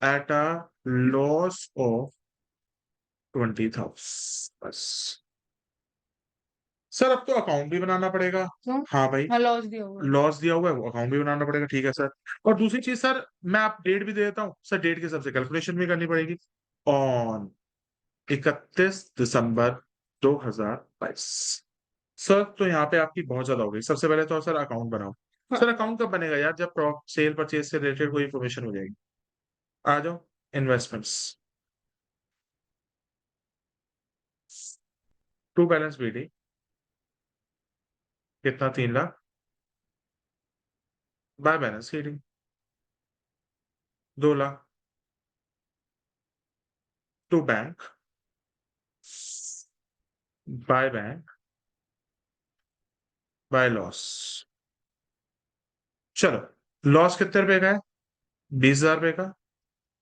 Speaker 2: at a loss of 20,000। बस सर, अब तो अकाउंट भी बनाना पड़ेगा।
Speaker 1: क्यों?
Speaker 2: हाँ भाई,
Speaker 1: हाँ लॉस दिया हुआ है।
Speaker 2: लॉस दिया हुआ है, वो अकाउंट भी बनाना पड़ेगा। ठीक है सर। और दूसरी चीज सर, मैं आप डेट भी दे देता हूँ सर, डेट के हिसाब से कैलकुलेशन भी करनी पड़ेगी। On 31 December 2022। सर तो यहाँ पे आपकी बहुत ज्यादा हो गई। सबसे पहले तो सर अकाउंट बनाओ।
Speaker 1: हाँ।
Speaker 2: सर अकाउंट कब बनेगा यार? जब सेल परचेज से रिलेटेड कोई इन्फॉर्मेशन हो जाएगी। आ जाओ, इन्वेस्टमेंट्स टू बैलेंस बीडी कितना? 3 lakh by balance CD 2 lakh to bank by bank by loss. चलो, लॉस कितने रुपए का है? 20,000 रुपए का।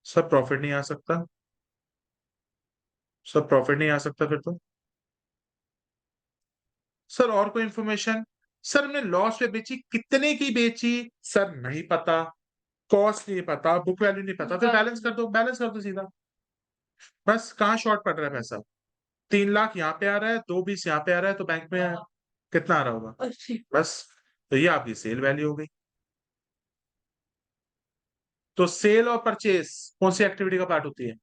Speaker 2: सब प्रॉफिट नहीं आ सकता, सब प्रॉफिट नहीं आ सकता फिर तो। सर और कोई इंफॉर्मेशन? सर हमने लॉस पे बेची, कितने की बेची सर नहीं पता, कॉस्ट नहीं पता, बुक वैल्यू नहीं पता, फिर बैलेंस कर दो, बैलेंस कर दो सीधा। बस कहाँ शॉर्ट पड़ रहा है पैसा? 3 लाख यहाँ पे आ रहा है, 2,20 यहाँ पे आ रहा है, तो बैंक में कितना आ रहा होगा?
Speaker 1: अच्छी।
Speaker 2: बस, तो ये आपकी सेल वैल्यू हो गई। तो सेल और परचेस कौन सी एक्टिविटी का पार्ट होती है?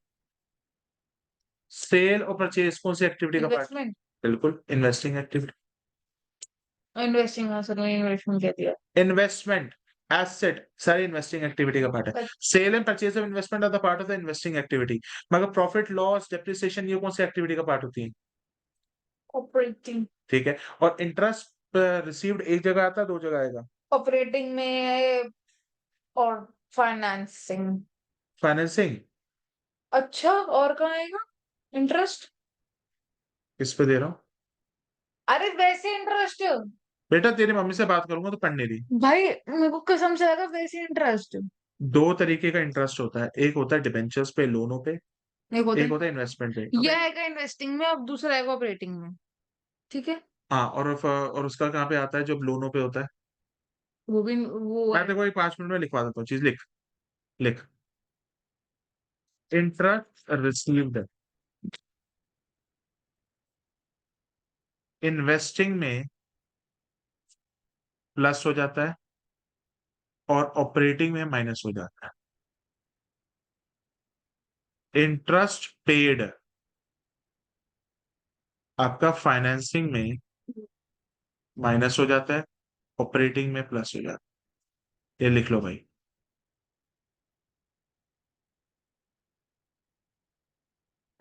Speaker 2: सेल और परचेस कौन सी एक्टिविटी का पार्ट?
Speaker 1: इन्वेस्टमेंट।
Speaker 2: बिल्कुल, इन्वेस्टिंग एक्टिविटी।
Speaker 1: इन्वेस्टिंग, हाँ सर, मैंने इन्वेस्टमेंट कह दिया।
Speaker 2: इन्वेस्टमेंट एसेट सारी इन्वेस्टिंग एक्टिविटी का पार्ट है। Sale and purchase of investment are the part of the investing activity. मगर प्रॉफिट लॉस डेप्रिसिएशन ये कौन सी एक्टिविटी का पार्ट होती है?
Speaker 1: ऑपरेटिंग।
Speaker 2: ठीक है। और इंटरेस्ट रिसीव्ड एक जगह आता है, 2 जगह आएगा?
Speaker 1: ऑपरेटिंग में और फाइनेंसिंग।
Speaker 2: फाइनेंसिंग
Speaker 1: अच्छा, और कहाँ आएगा इंटरेस्ट?
Speaker 2: किस पे दे रहा हूँ?
Speaker 1: अरे वैसे इंटरेस्ट।
Speaker 2: बेटा तेरी मम्मी से बात करूंगा तो पढ़ने दी।
Speaker 1: भाई मेरे को कसम से लगा वैसे इंटरेस्ट।
Speaker 2: 2 तरीके का इंटरेस्ट होता है, एक होता है डिबेंचर्स पे, लोनों पे,
Speaker 1: एक होता
Speaker 2: एक
Speaker 1: है,
Speaker 2: होता है इन्वेस्टमेंट पे।
Speaker 1: ये आएगा इन्वेस्टिंग में और दूसरा आएगा ऑपरेटिंग में। ठीक है।
Speaker 2: हाँ, और उसका कहाँ पे आता है जो लोनों पे होता है?
Speaker 1: वो भी वो
Speaker 2: मैं
Speaker 1: है।
Speaker 2: देखो 5 मिनट में लिखवा देता हूँ चीज, लिख लिख। इंटरेस्ट रिसीव्ड इन्वेस्टिंग में प्लस हो जाता है और ऑपरेटिंग में माइनस हो जाता है। इंटरेस्ट पेड आपका फाइनेंसिंग में माइनस हो जाता है, ऑपरेटिंग में प्लस हो जाता है। ये लिख लो भाई।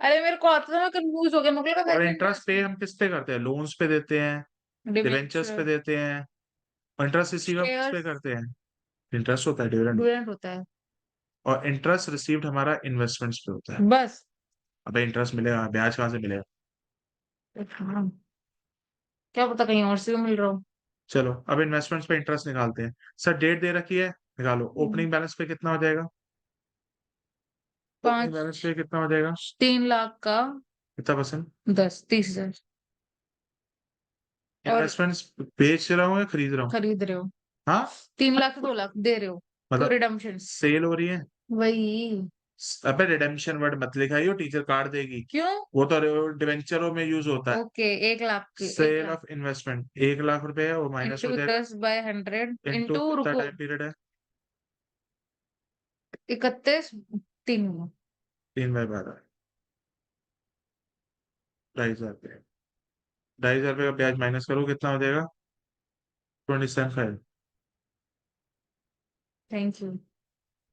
Speaker 1: अरे मेरे को आता था, मैं कंफ्यूज हो गया, मुझे लगा
Speaker 2: और
Speaker 1: वैसे
Speaker 2: इंटरेस्ट पे हम किस पे करते हैं? लोन्स पे देते हैं, डिवेंचर्स पे
Speaker 1: डिबेंचर
Speaker 2: देते हैं, और इंटरेस्ट रिसीव हम किस पे
Speaker 1: शेयर्स
Speaker 2: करते हैं? इंटरेस्ट होता है, डिविडेंड।
Speaker 1: डिविडेंड होता है
Speaker 2: और इंटरेस्ट रिसीव्ड हमारा इन्वेस्टमेंट्स पे होता है।
Speaker 1: बस।
Speaker 2: अबे इंटरेस्ट मिलेगा, ब्याज कहाँ से मिलेगा?
Speaker 1: हाँ, क्या पता कहीं और से भी मिल रहा हो।
Speaker 2: चलो अब इन्वेस्टमेंट्स पे इंटरेस्ट निकालते हैं। सर डेट दे रखी है, निकालो। ओपनिंग बैलेंस पे कितना हो जाएगा? ओपनिंग
Speaker 1: पाँच
Speaker 2: बैलेंस पे कितना हो जाएगा?
Speaker 1: 3 लाख का
Speaker 2: कितना परसेंट?
Speaker 1: 30,000 और
Speaker 2: इन्वेस्टमेंट्स बेच रहा हूँ या खरीद रहा हूँ?
Speaker 1: खरीद रहे हो।
Speaker 2: हाँ,
Speaker 1: 3 लाख से 2 लाख दे रहे हो तो
Speaker 2: मतलब
Speaker 1: रिडम्पशन।
Speaker 2: सेल हो रही है।
Speaker 1: वही।
Speaker 2: अबे रिडेम्पशन वर्ड मत लिखाइयो, टीचर काट देगी।
Speaker 1: क्यों?
Speaker 2: वो तो डिवेंचरों में यूज होता है।
Speaker 1: ओके, 1 लाख के एक
Speaker 2: sale
Speaker 1: lakh
Speaker 2: of investment 1 lakh रुपए है, वो माइनस हो
Speaker 1: इंटू
Speaker 2: जाएगा
Speaker 1: 10/100
Speaker 2: इंटू
Speaker 1: इंटू
Speaker 2: कितना
Speaker 1: रुको
Speaker 2: टाइम पीरियड है?
Speaker 1: 31 3।
Speaker 2: 3/12, 2,500 रुपये। 2,500 रुपये का ब्याज माइनस करो, कितना हो जाएगा? 27,500।
Speaker 1: Thank you.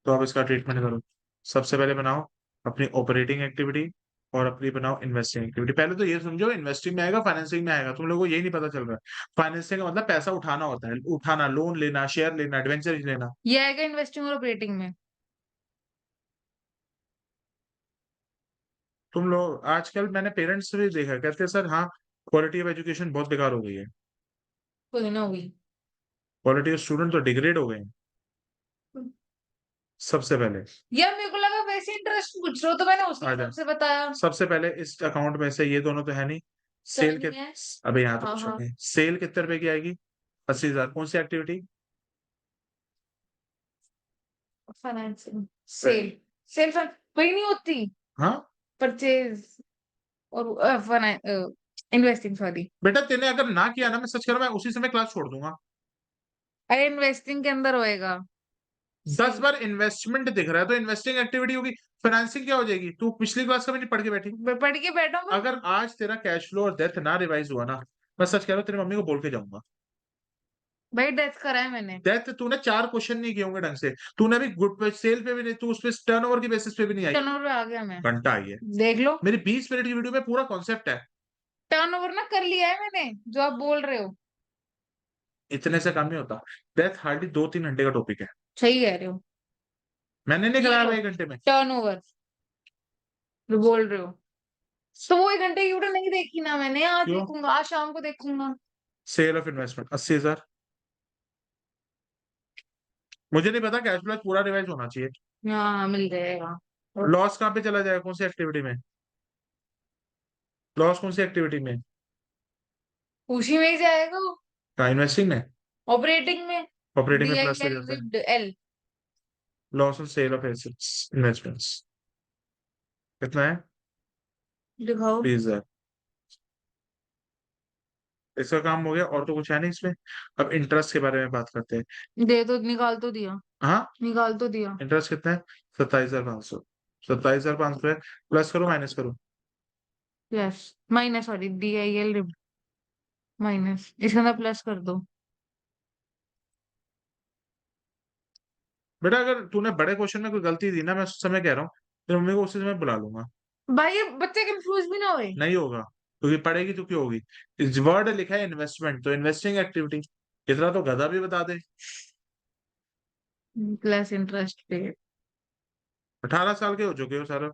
Speaker 2: तो आप इसका ट्रीटमेंट करो। सबसे पहले बनाओ अपनी ऑपरेटिंग एक्टिविटी और अपनी बनाओ इन्वेस्टिंग एक्टिविटी। पहले तो ये समझो इन्वेस्टिंग में आएगा, फाइनेंसिंग में आएगा, तुम लोगों को यही नहीं पता चल रहा है। फाइनेंसिंग का मतलब पैसा उठाना होता है, उठाना, लोन लेना, शेयर लेना, एडवेंचर लेना।
Speaker 1: ये आएगा इन्वेस्टिंग और ऑपरेटिंग में।
Speaker 2: तुम लोग आजकल मैंने पेरेंट्स से भी देखा, कहते हैं सर हाँ क्वालिटी ऑफ एजुकेशन बहुत बेकार हो गई है,
Speaker 1: कोई ना हुई।
Speaker 2: क्वालिटी ऑफ स्टूडेंट तो डिग्रेड हो गए हैं। सबसे पहले
Speaker 1: यार मेरे को लगा वैसे इंटरेस्ट पूछ रहे हो तो मैंने उसी
Speaker 2: आ
Speaker 1: हिसाब
Speaker 2: जाए,
Speaker 1: से बताया।
Speaker 2: सबसे पहले इस अकाउंट में से ये दोनों तो है नहीं।
Speaker 1: तो
Speaker 2: सेल के,
Speaker 1: नहीं है।
Speaker 2: अबे यहाँ तो
Speaker 1: हाँ
Speaker 2: कुछ
Speaker 1: हाँ।
Speaker 2: नहीं। सेल कितने रुपए की आएगी? 80,000। कौन सी एक्टिविटी?
Speaker 1: फाइनेंसिंग। सेल। सेल वही नहीं होती।
Speaker 2: हाँ
Speaker 1: परचेज और इन्वेस्टिंग, सॉरी।
Speaker 2: बेटा, तेने अगर ना किया ना, मैं सच कह रहा हूं, मैं उसी समय क्लास छोड़ दूंगा।
Speaker 1: अरे इन्वेस्टिंग के अंदर होएगा
Speaker 2: 10
Speaker 1: सेल।
Speaker 2: बार इन्वेस्टमेंट दिख रहा है तो इन्वेस्टिंग एक्टिविटी होगी। फाइनेंसिंग क्या हो जाएगी? तू पिछली क्लास का भी नहीं पढ़ के बैठी।
Speaker 1: पढ़ के बैठा मैं।
Speaker 2: अगर आज तेरा कैश फ्लो और डेथ ना रिवाइज हुआ ना, मैं सच कह रहा हूँ तेरी मम्मी को बोल के जाऊंगा।
Speaker 1: भाई डेथ करा है मैंने।
Speaker 2: डेथ तूने 4 क्वेश्चन नहीं किए होंगे ढंग से। तूने अभी गुड पे, सेल पे भी नहीं, तू उस पे टर्नओवर की बेसिस पे भी नहीं आई।
Speaker 1: टर्नओवर आ गया मैं।
Speaker 2: घंटा आई है।
Speaker 1: देख लो।
Speaker 2: मेरी 20 मिनट की वीडियो में पूरा कॉन्सेप्ट है।
Speaker 1: टर्नओवर ना कर लिया है मैंने, जो आप बोल रहे हो।
Speaker 2: इतने से काम नहीं होता। डेथ हार्डली 2-3 घंटे का टॉपिक है।
Speaker 1: सही कह रहे हो।
Speaker 2: मैंने नहीं
Speaker 1: ये
Speaker 2: कराया
Speaker 1: लो,
Speaker 2: 1 घंटे में।
Speaker 1: टर्नओवर जो बोल रहे हो। तो वो 1 घंटे की वीडियो नहीं देखी ना मैंने, आज
Speaker 2: क्यों?
Speaker 1: देखूंगा, आज शाम को देखूंगा।
Speaker 2: Sale of investment 80,000। मुझे नहीं पता, कैश फ्लो पूरा रिवाइज होना चाहिए।
Speaker 1: हाँ मिल जाएगा।
Speaker 2: लॉस कहाँ पे चला जाएगा? कौन सी एक्टिविटी में? लॉस कौन सी एक्टिविटी में?
Speaker 1: उसी में ही जाएगा।
Speaker 2: कहाँ, इन्वेस्टिंग में?
Speaker 1: ऑपरेटिंग में।
Speaker 2: ऑपरेटिंग
Speaker 1: डी
Speaker 2: में
Speaker 1: आई
Speaker 2: प्लस हो
Speaker 1: एल
Speaker 2: जाता है।
Speaker 1: Ripped L.
Speaker 2: Loss on sale of assets investments कितना है?
Speaker 1: दिखाओ।
Speaker 2: 20,000। इसका काम हो गया, और तो कुछ है नहीं इसमें। अब इंटरेस्ट के बारे में बात करते हैं।
Speaker 1: दे तो निकाल तो दिया।
Speaker 2: हाँ,
Speaker 1: निकाल तो दिया।
Speaker 2: इंटरेस्ट कितना है? 27,500। 27,500 है, प्लस करो माइनस करो?
Speaker 1: Plus minus, sorry, D I L ripped minus, इसके अंदर प्लस कर दो।
Speaker 2: बेटा अगर तूने बड़े क्वेश्चन में कोई गलती दी ना, मैं उस समय कह रहा हूँ, तो मम्मी को उसी समय बुला लूंगा।
Speaker 1: भाई ये बच्चे कंफ्यूज भी ना होए।
Speaker 2: नहीं होगा, क्योंकि पढ़ेगी तो क्यों होगी। इस वर्ड लिखा है इन्वेस्टमेंट, तो इन्वेस्टिंग एक्टिविटी। इतना तो गधा भी बता दे।
Speaker 1: प्लस इंटरेस्ट पे।
Speaker 2: 18 साल के हो चुके हो सारा।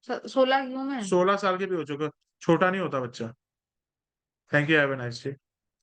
Speaker 1: 16 क्यों में?
Speaker 2: 16 साल के भी हो चुके हो। छोटा नहीं होता बच्चा। Thank you, have a nice day.